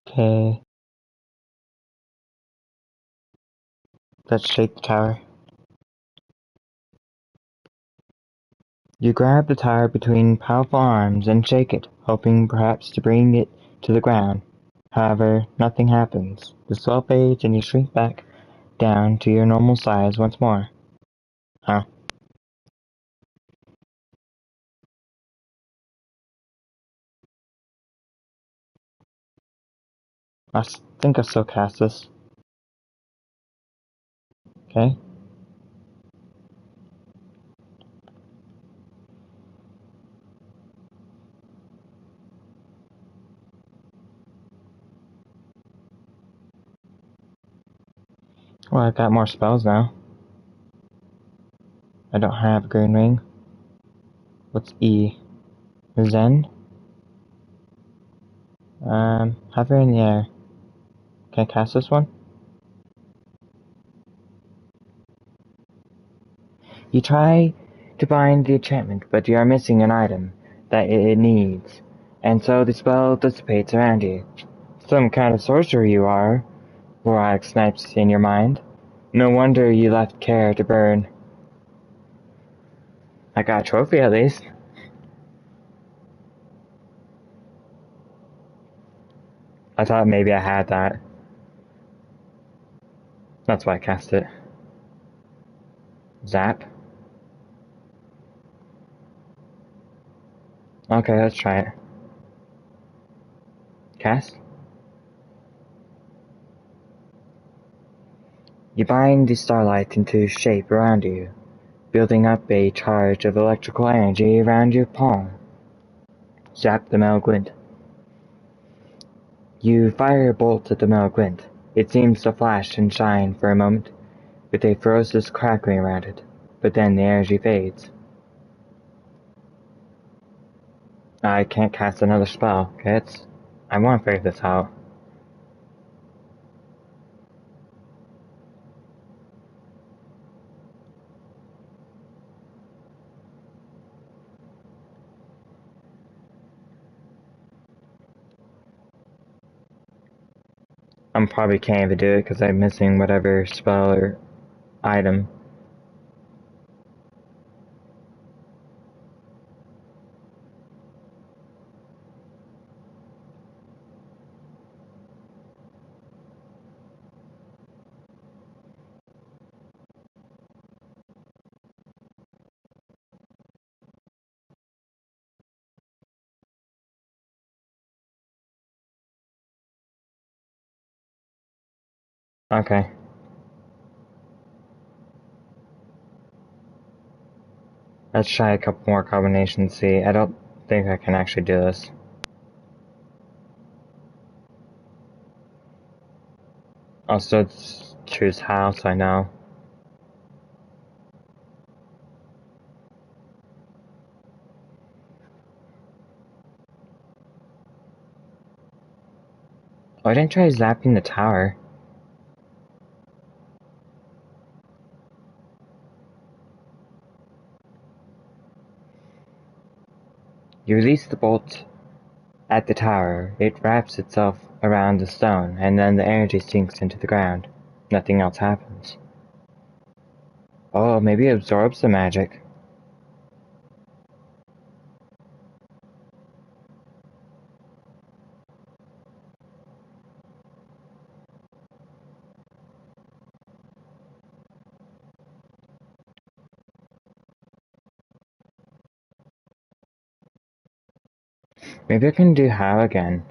Okay, let's shake the tower. You grab the tower between powerful arms and shake it, hoping perhaps to bring it to the ground. However, nothing happens. The spell fades and you shrink back down to your normal size once more. Huh. I think I still cast this. Okay. Well, I've got more spells now. I don't have a green ring. What's E? Zen? Hover in the air. Can I cast this one? You try to bind the enchantment, but you are missing an item that it needs, and so the spell dissipates around you. Some kind of sorcerer you are, Lorak snipes in your mind. No wonder you left care to burn. I got a trophy at least. I thought maybe I had that. That's why I cast it. Zap. Okay, let's try it. Cast. You bind the starlight into shape around you, building up a charge of electrical energy around your palm. Zap the metal glint. You fire a bolt at the metal glint. It seems to flash and shine for a moment, with a ferocious crackling around it, but then the energy fades. I can't cast another spell. Okay, I want to figure this out. I'm probably can't even do it because I'm missing whatever spell or item. Okay. Let's try a couple more combinations, see. I don't think I can actually do this. I'll still choose how, so I know. Oh, I didn't try zapping the tower. You release the bolt At the tower, it wraps itself around the stone, and then the energy sinks into the ground. Nothing else happens. Oh, maybe it absorbs the magic. Maybe I can do how again.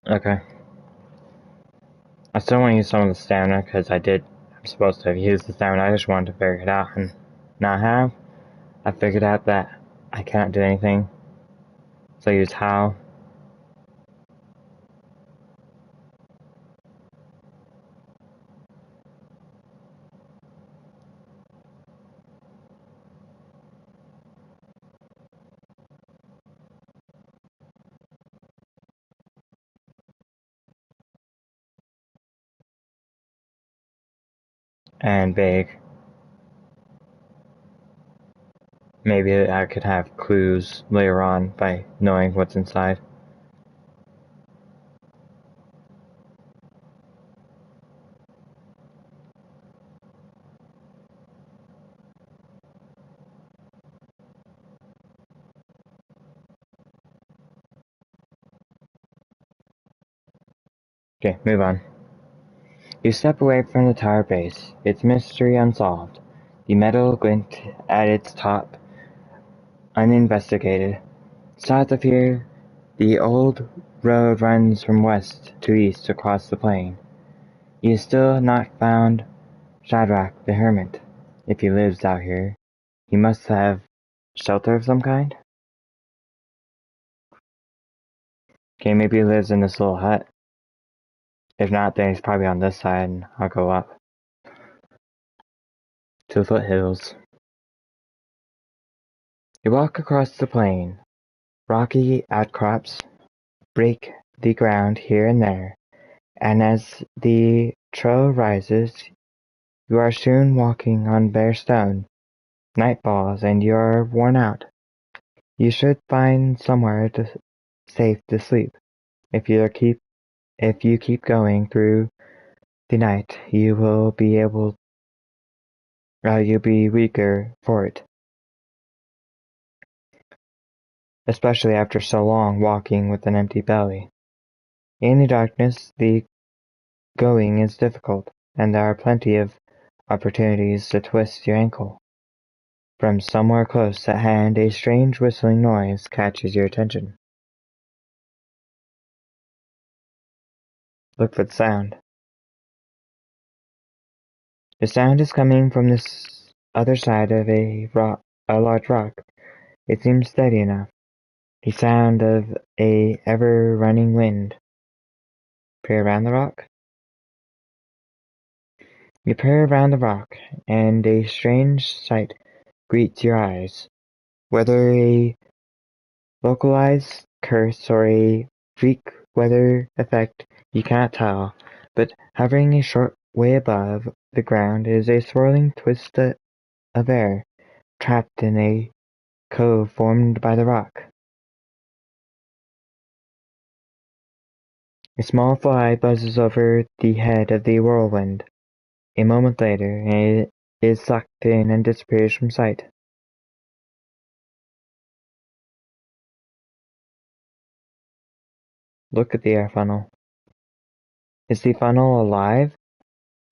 Okay. I still want to use some of the stamina because I'm supposed to have used the stamina. I just wanted to figure it out and not have. I figured out that I cannot do anything. So I use how. And big. Maybe I could have clues later on by knowing what's inside. Okay, move on. You step away from the tower base, its mystery unsolved. The metal glint at its top uninvestigated. South of here, the old road runs from west to east across the plain. You still not found Shadrach the Hermit. If he lives out here, he must have shelter of some kind? Okay, maybe he lives in this little hut. If not, then he's probably on this side, and I'll go up to the foothills. You walk across the plain. Rocky outcrops break the ground here and there, and as the trail rises, you are soon walking on bare stone. Night falls, and you are worn out. You should find somewhere safe to sleep. If you keep going through the night, you'll be weaker for it, especially after so long walking with an empty belly. In the darkness, the going is difficult, and there are plenty of opportunities to twist your ankle. From somewhere close at hand, a strange whistling noise catches your attention. Look for the sound. The sound is coming from this other side of a large rock. It seems steady enough. The sound of a ever-running wind. Peer around the rock? You peer around the rock, and a strange sight greets your eyes. Whether a localized curse or a freak weather effect, you cannot tell, but hovering a short way above the ground is a swirling twist of air, trapped in a cove formed by the rock. A small fly buzzes over the head of the whirlwind. A moment later, it is sucked in and disappears from sight. Look at the air funnel. Is the funnel alive?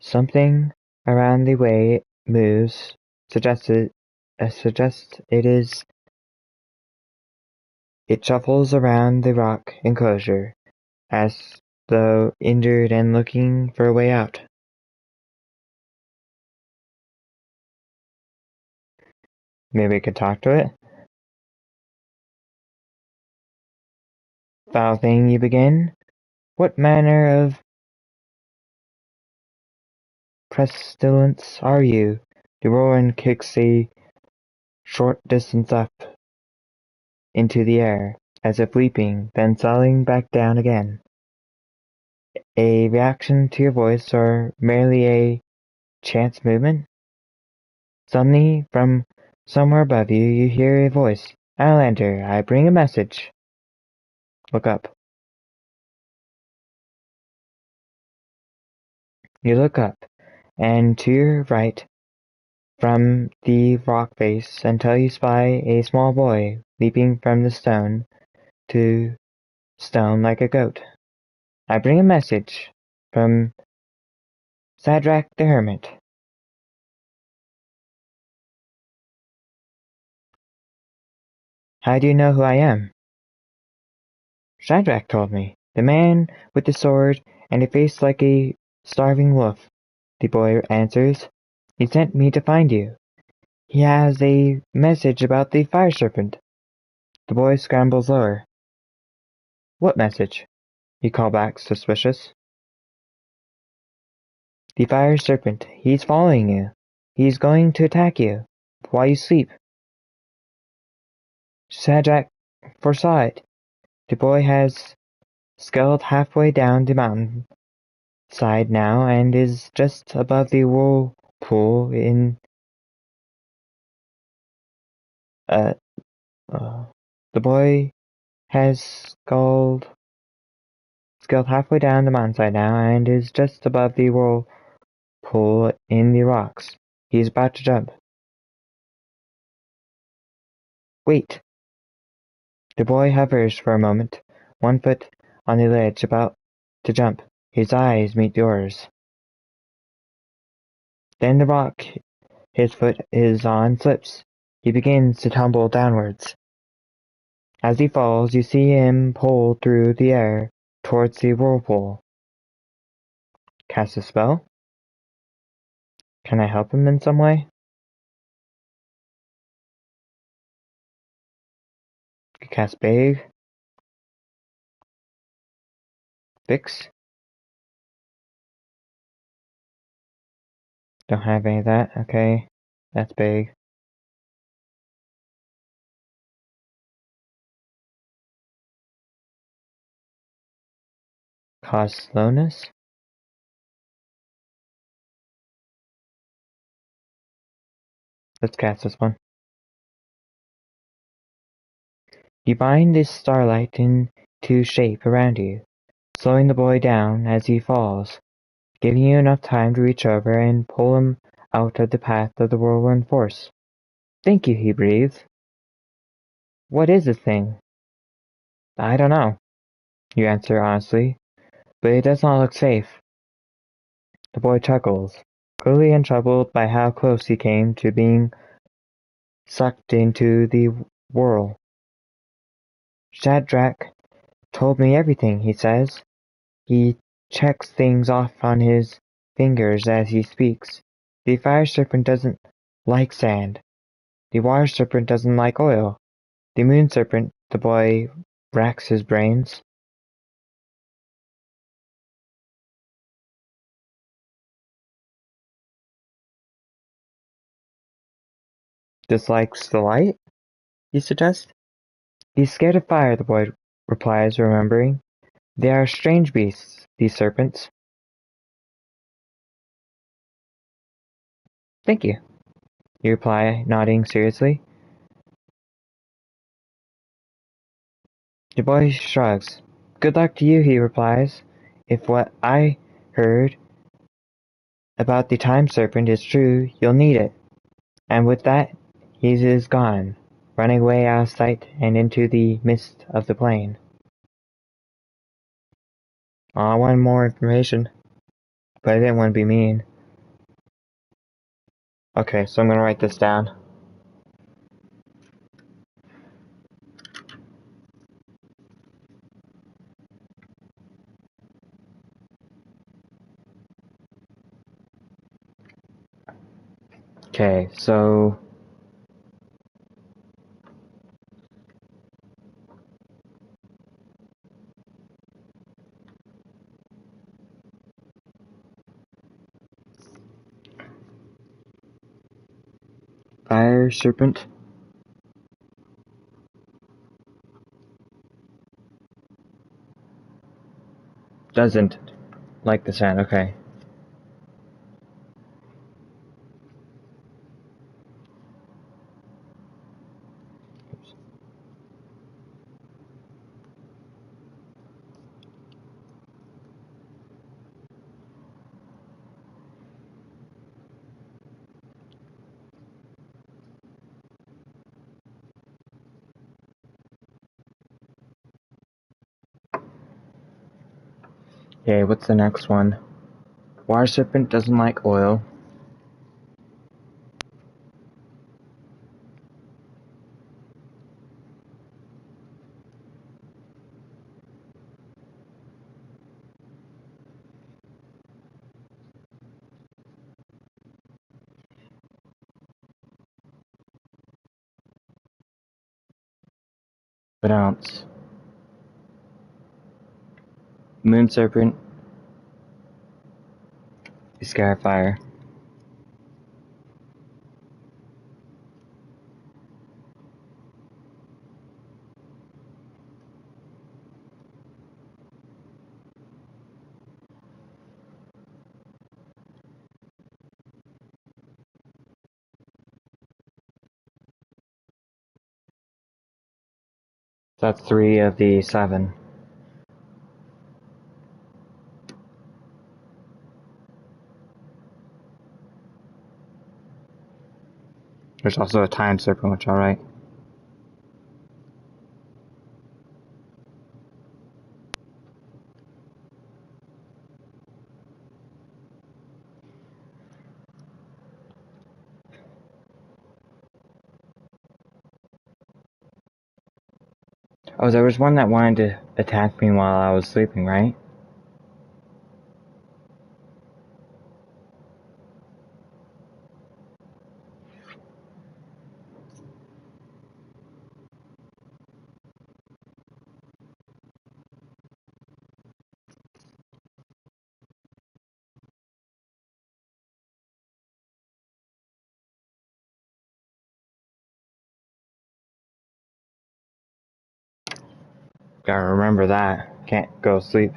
Something around the way it moves suggests it is. It shuffles around the rock enclosure, as though injured and looking for a way out. Maybe we could talk to it? Foul thing, you begin. What manner of pestilence are you? The whirlwind kicks a short distance up into the air, as if leaping, then settling back down again. a reaction to your voice or merely a chance movement? Suddenly, from somewhere above you, you hear a voice. Outlander, I bring a message. Look up. You look up, and to your right, from the rock face, until you spy a small boy leaping from the stone to stone like a goat. I bring a message from Sadrach the Hermit. How do you know who I am? Shadrach told me. The man with the sword and a face like a starving wolf, the boy answers. He sent me to find you. He has a message about the fire serpent. The boy scrambles lower. What message? He called back, suspicious. The fire serpent. He's following you. He's going to attack you while you sleep. Shadrach foresaw it. The boy has scaled halfway down the mountain side now and is just above the whirlpool in uh, the boy has scaled halfway down the mountainside now and is just above the whirlpool in the rocks. He is about to jump. Wait! The boy hovers for a moment, one foot on the ledge, about to jump. His eyes meet yours. Then the rock his foot is on slips. He begins to tumble downwards. As he falls, you see him pull through the air towards the whirlpool. Cast a spell? Can I help him in some way? Cast Big. Fix. Don't have any of that. Okay. That's big. Cause slowness. Let's cast this one. You bind this starlight into shape around you, slowing the boy down as he falls, giving you enough time to reach over and pull him out of the path of the whirlwind force. Thank you, he breathes. What is this thing? I don't know, you answer honestly, but it does not look safe. The boy chuckles, clearly untroubled by how close he came to being sucked into the whirl. Shadrach told me everything, he says. He checks things off on his fingers as he speaks. The fire serpent doesn't like sand. The water serpent doesn't like oil. The moon serpent, the boy racks his brains. Dislikes the light, he suggests. He's scared of fire, the boy replies, remembering. They are strange beasts, these serpents. Thank you, you reply, nodding seriously. The boy shrugs. Good luck to you, he replies. If what I heard about the time serpent is true, you'll need it. And with that, he is gone, running away out of sight and into the mist of the plain. I wanted more information, but I didn't want to be mean. Okay, so I'm gonna write this down. Okay, so fire serpent doesn't Like the sound, okay. Okay, what's the next one? Water serpent doesn't like oil. But ounce. Moon serpent is scared of fire. That's 3 of the 7. There's also a time serpent, which alright. Oh, there was one that wanted to attack me while I was sleeping, right? Gotta remember that. Can't go sleep.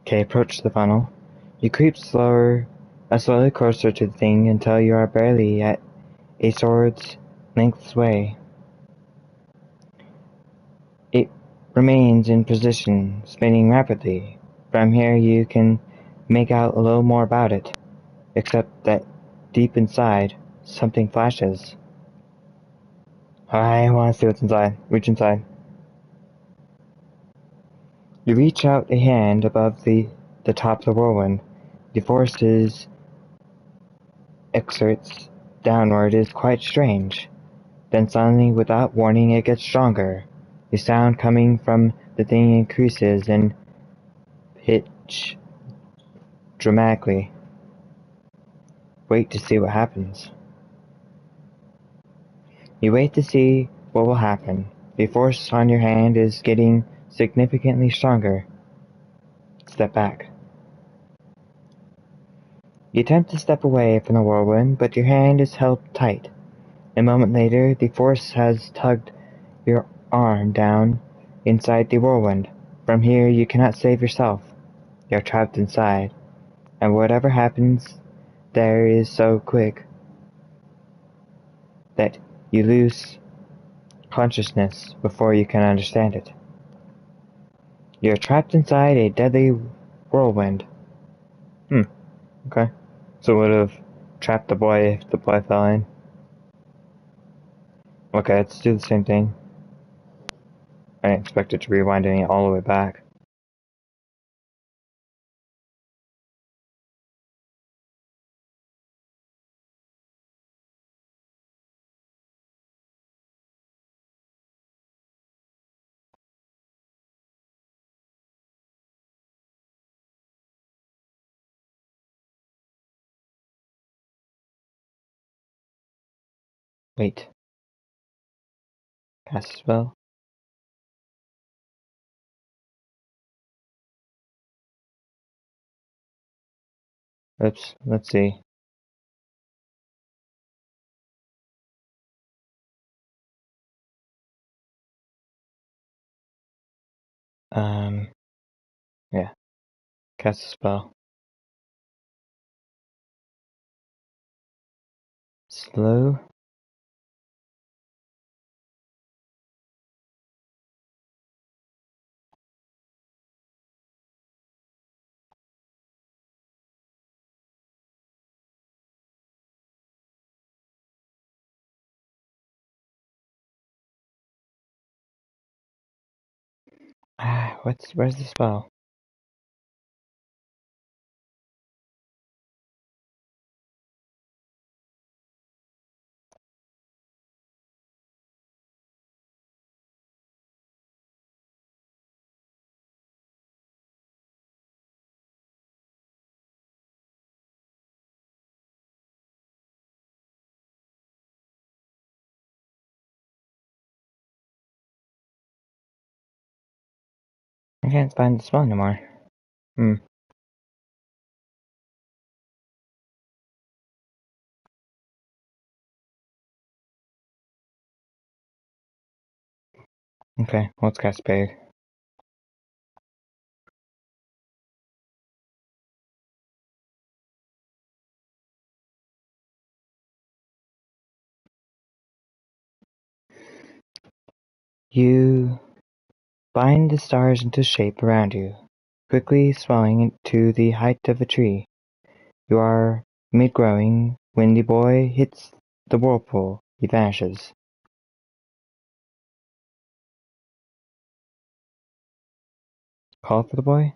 Okay, approach the funnel. You creep slowly closer to the thing until you are barely at a sword's length away. It remains in position, spinning rapidly. From here you can make out a little more about it, except that deep inside, something flashes. I want to see what's inside. Reach inside. You reach out a hand above the top of the whirlwind. The forces exerts downward is quite strange. Then suddenly, without warning, it gets stronger. The sound coming from the thing increases in pitch dramatically. Wait to see what happens. You wait to see what will happen. The force on your hand is getting significantly stronger. Step back. You attempt to step away from the whirlwind, but your hand is held tight. A moment later, the force has tugged your arm down inside the whirlwind. From here, you cannot save yourself. You're trapped inside, and whatever happens there is so quick that you lose consciousness before you can understand it. You're trapped inside a deadly whirlwind. Okay. So it would have trapped the boy if the boy fell in. Okay, let's do the same thing. I didn't expect it to rewind any all the way back. Wait. Cast a spell? Oops, let's see. Yeah, Cast a spell. Slow. Where's the spell? I can't find the spell anymore. Okay, let's cast Spade. You bind the stars into shape around you, quickly swelling to the height of a tree. You are mid-growing when the boy hits the whirlpool. He vanishes. Call for the boy.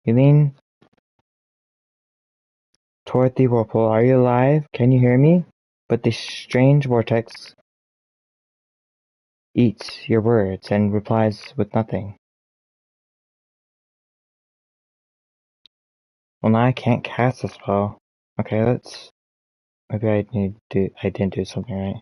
You lean toward the whirlpool. Are you alive? Can you hear me? But the strange vortex eats your words and replies with nothing. Well, now I can't cast a spell. Okay, maybe I didn't do something right.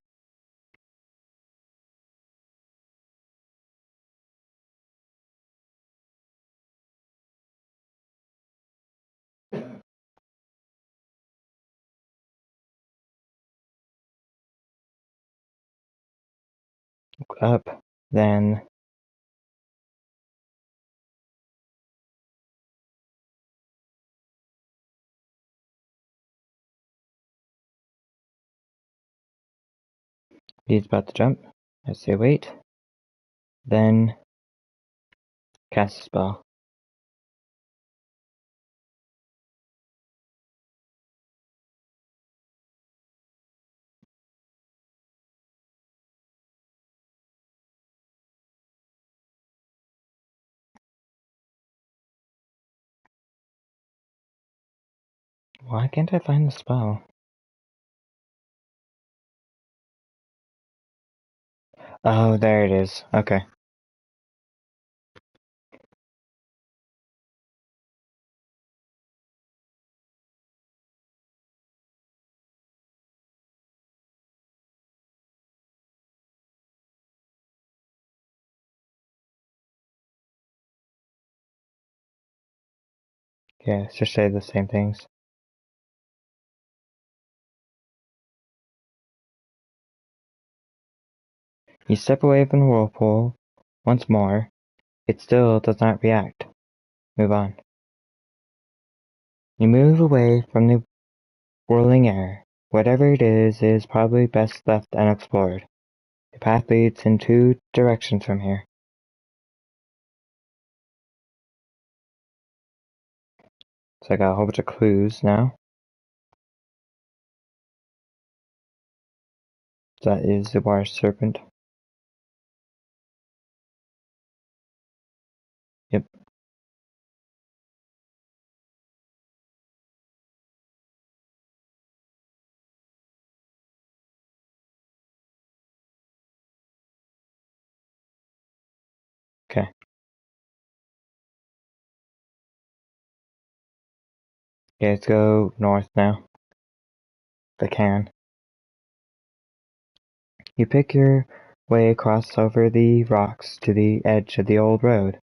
Look up, then he's about to jump. I say wait. Then cast a spell. Why can't I find the spell? Oh, there it is. Okay. Yeah, it's just say the same things. You step away from the whirlpool once more. It still does not react. Move on. You move away from the whirling air. Whatever it is probably best left unexplored. The path leads in two directions from here. So I got a whole bunch of clues now. That is the water serpent. Yep. Okay. Okay, let's go north now. If I can. You pick your way across over the rocks to the edge of the old road.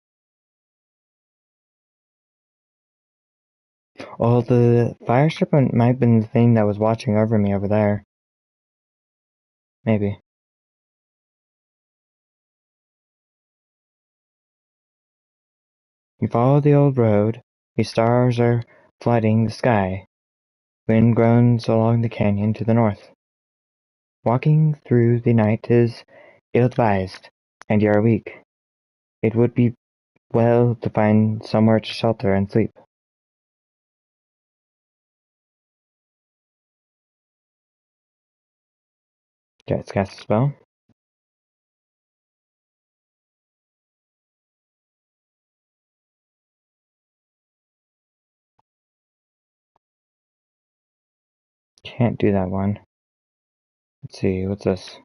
Oh, the fire serpent might have been the thing that was watching over me over there. Maybe. You follow the old road The stars are flooding the sky. Wind groans along the canyon to the north. Walking through the night is ill-advised, and you are weak. It would be well to find somewhere to shelter and sleep. Okay, let's cast a spell. Can't do that one. Let's see, what's this?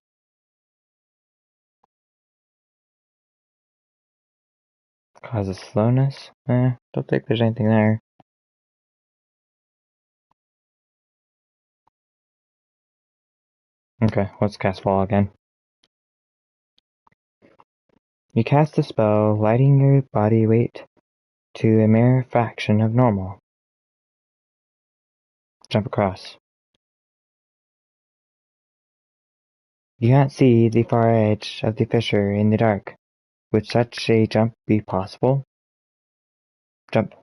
Causes slowness? Don't think there's anything there. Okay, let's cast Fall again. You cast the spell, lighting your body weight to a mere fraction of normal. Jump across. You can't see the far edge of the fissure in the dark. Would such a jump be possible? Jump.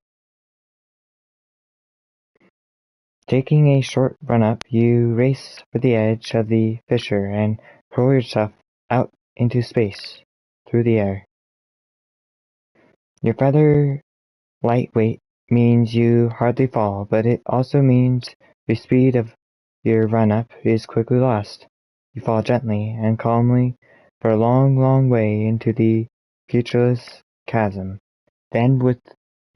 Taking a short run-up, you race for the edge of the fissure and hurl yourself out into space, through the air. Your feather light weight means you hardly fall, but it also means the speed of your run-up is quickly lost. You fall gently and calmly for a long, long way into the featureless chasm. Then, with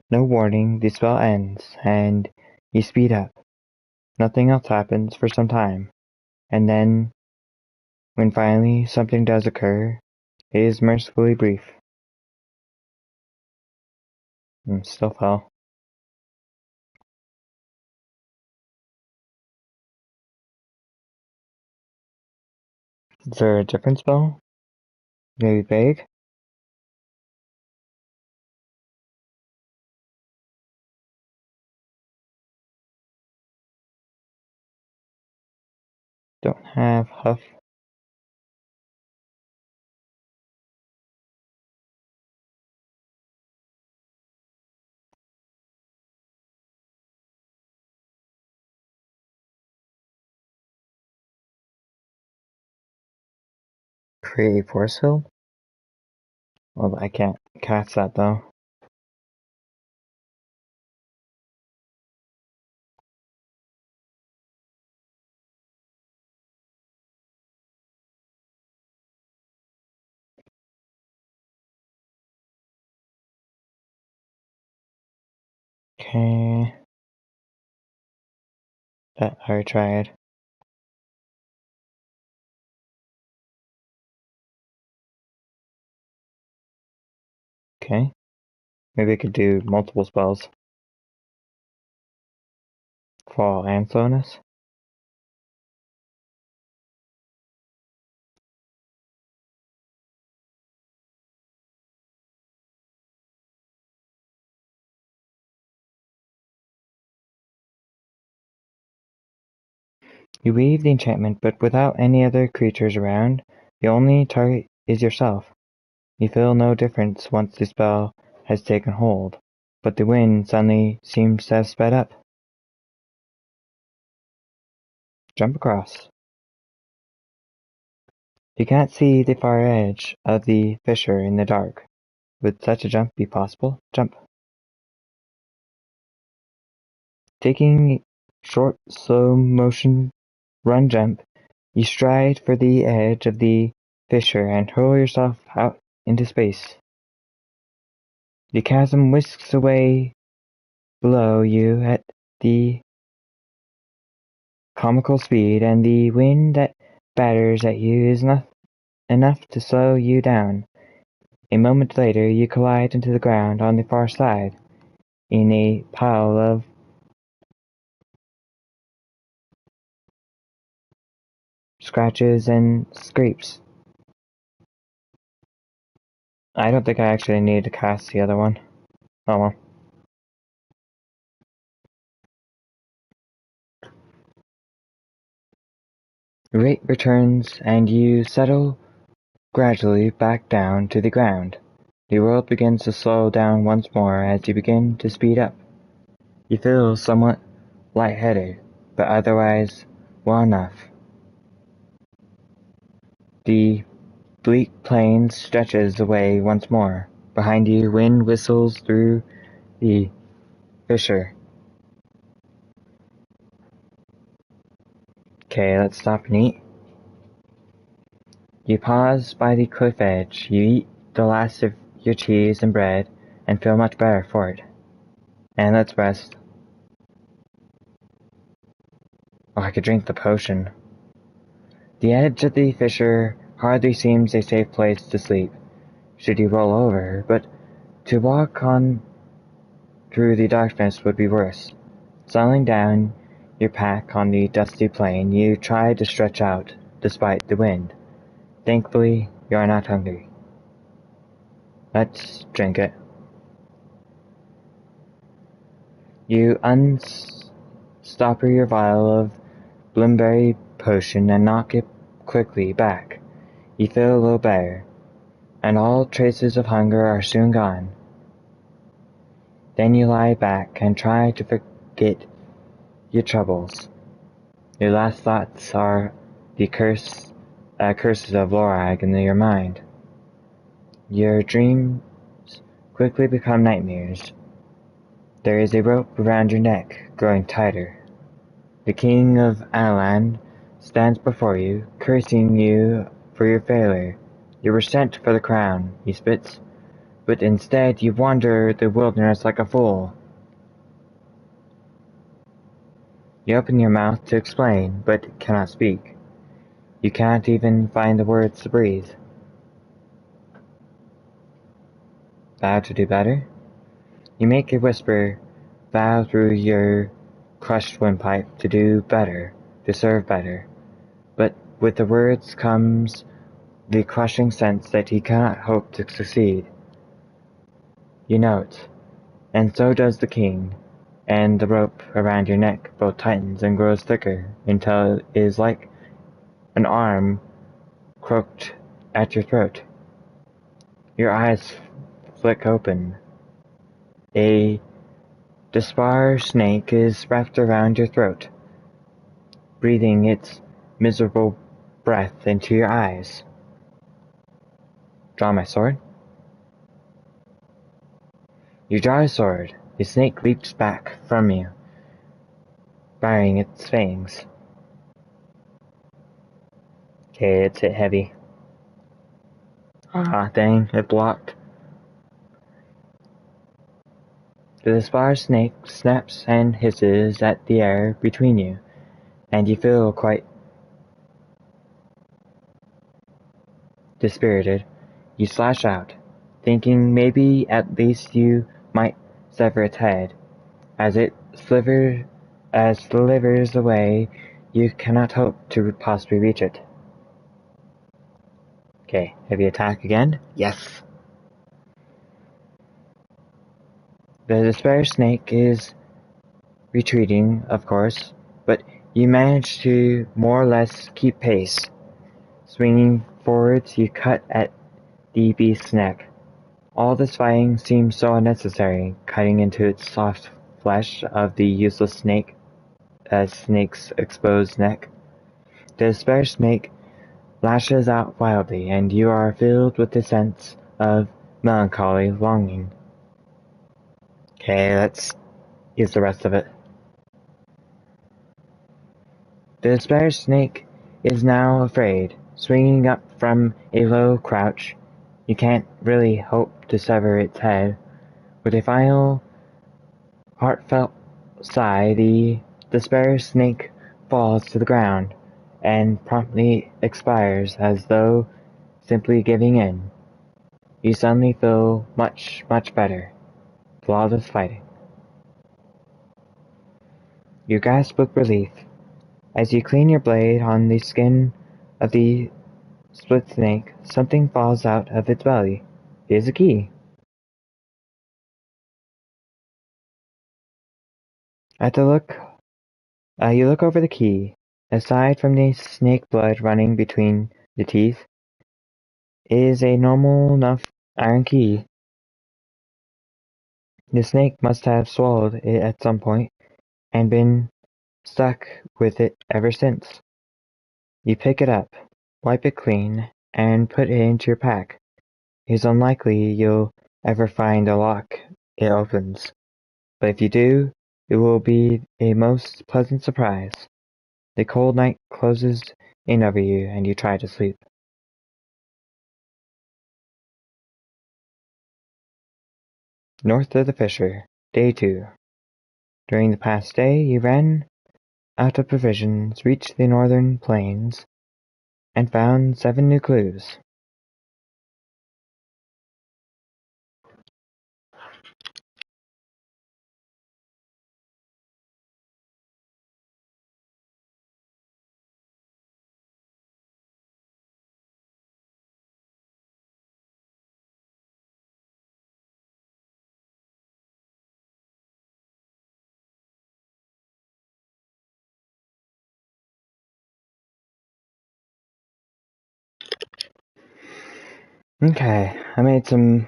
no warning, the spell ends, and you speed up. Nothing else happens for some time, and then, when finally something does occur, it is mercifully brief. Still fell. Is there a different spell? Maybe vague? Don't have Huff. Create force field? Well, I can't cast that though. Okay. That I tried. Okay. Maybe I could do multiple spells. Fall and slowness. You weave the enchantment, but without any other creatures around. The only target is yourself. You feel no difference once the spell has taken hold, but the wind suddenly seems to have sped up. Jump across. You can't see the far edge of the fissure in the dark. Would such a jump be possible? Jump. Taking short, slow motion run jump, you stride for the edge of the fissure and hurl yourself out into space. The chasm whisks away below you at the comical speed, and the wind that batters at you is enough to slow you down. A moment later, you collide into the ground on the far side, in a pile of scratches and scrapes. I don't think I actually need to cast the other one. Oh well. Rate returns, and you settle gradually back down to the ground. The world begins to slow down once more as you begin to speed up. You feel somewhat lightheaded, but otherwise well enough. The bleak plain stretches away once more. Behind you, wind whistles through the fissure. Okay, let's stop and eat. You pause by the cliff edge. You eat the last of your cheese and bread and feel much better for it. And let's rest. Oh, I could drink the potion. The edge of the fissure hardly seems a safe place to sleep, should you roll over, but to walk on through the darkness would be worse. Settling down your pack on the dusty plain, you try to stretch out, despite the wind. Thankfully, you are not hungry. Let's drink it. You unstopper your vial of bloomberry potion and knock it quickly back. You feel a little better, and all traces of hunger are soon gone. Then you lie back and try to forget your troubles. Your last thoughts are the curses of Lorag in your mind. Your dreams quickly become nightmares. There is a rope around your neck, growing tighter. The king of Analand stands before you, cursing you for your failure. You were sent for the crown, he spits, but instead you wander the wilderness like a fool. You open your mouth to explain, but cannot speak. You can't even find the words to breathe. Vow to do better? You make a whisper, vow through your crushed windpipe to do better, to serve better. But with the words comes the crushing sense that he cannot hope to succeed. You note, and so does the king, and the rope around your neck both tightens and grows thicker until it is like an arm crooked at your throat. Your eyes flick open. A Despar snake is wrapped around your throat, breathing its miserable breath into your eyes. Draw my sword. You draw a sword. The snake leaps back from you, baring its fangs. Okay, it's hit heavy. Ah, dang, it blocked. The Despar snake snaps and hisses at the air between you, and you feel quite dispirited. You slash out, thinking maybe at least you might sever its head. As it slivers away, you cannot hope to possibly reach it. Okay, heavy attack again. Yes! The despair snake is retreating, of course, but you manage to more or less keep pace. Swinging forwards, you cut at the beast's neck. All this fighting seems so unnecessary, cutting into its soft flesh of the useless snake's exposed neck. The despair snake lashes out wildly, and you are filled with a sense of melancholy longing. Okay, let's use the rest of it. The despair snake is now afraid, swinging up from a low crouch. You can't really hope to sever its head. With a final heartfelt sigh, the despair snake falls to the ground and promptly expires as though simply giving in. You suddenly feel much, much better. Flawless fighting. You gasp with relief. As you clean your blade on the skin of the split snake, something falls out of its belly. It is a key. You look over the key. Aside from the snake blood running between the teeth, it is a normal enough iron key. The snake must have swallowed it at some point, and been stuck with it ever since. You pick it up, wipe it clean, and put it into your pack. It is unlikely you'll ever find a lock it opens, but if you do, it will be a most pleasant surprise. The cold night closes in over you, and you try to sleep. North of the Fissure, Day 2. During the past day, you ran out of provisions, reached the northern plains, and found 7 new clues. Okay, I made some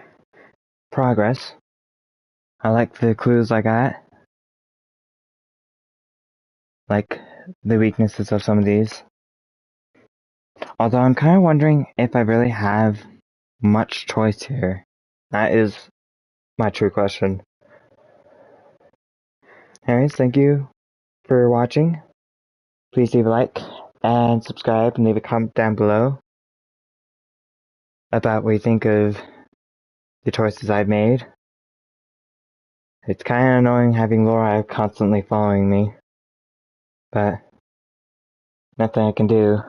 progress. I like the clues I got. Like the weaknesses of some of these. Although I'm kind of wondering if I really have much choice here. That is my true question. Anyways, thank you for watching. Please leave a like and subscribe and leave a comment down below about what you think of the choices I've made. It's kind of annoying having Laura constantly following me, but nothing I can do.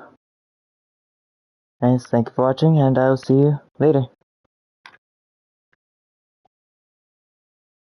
Anyways, thank you for watching, and I will see you later.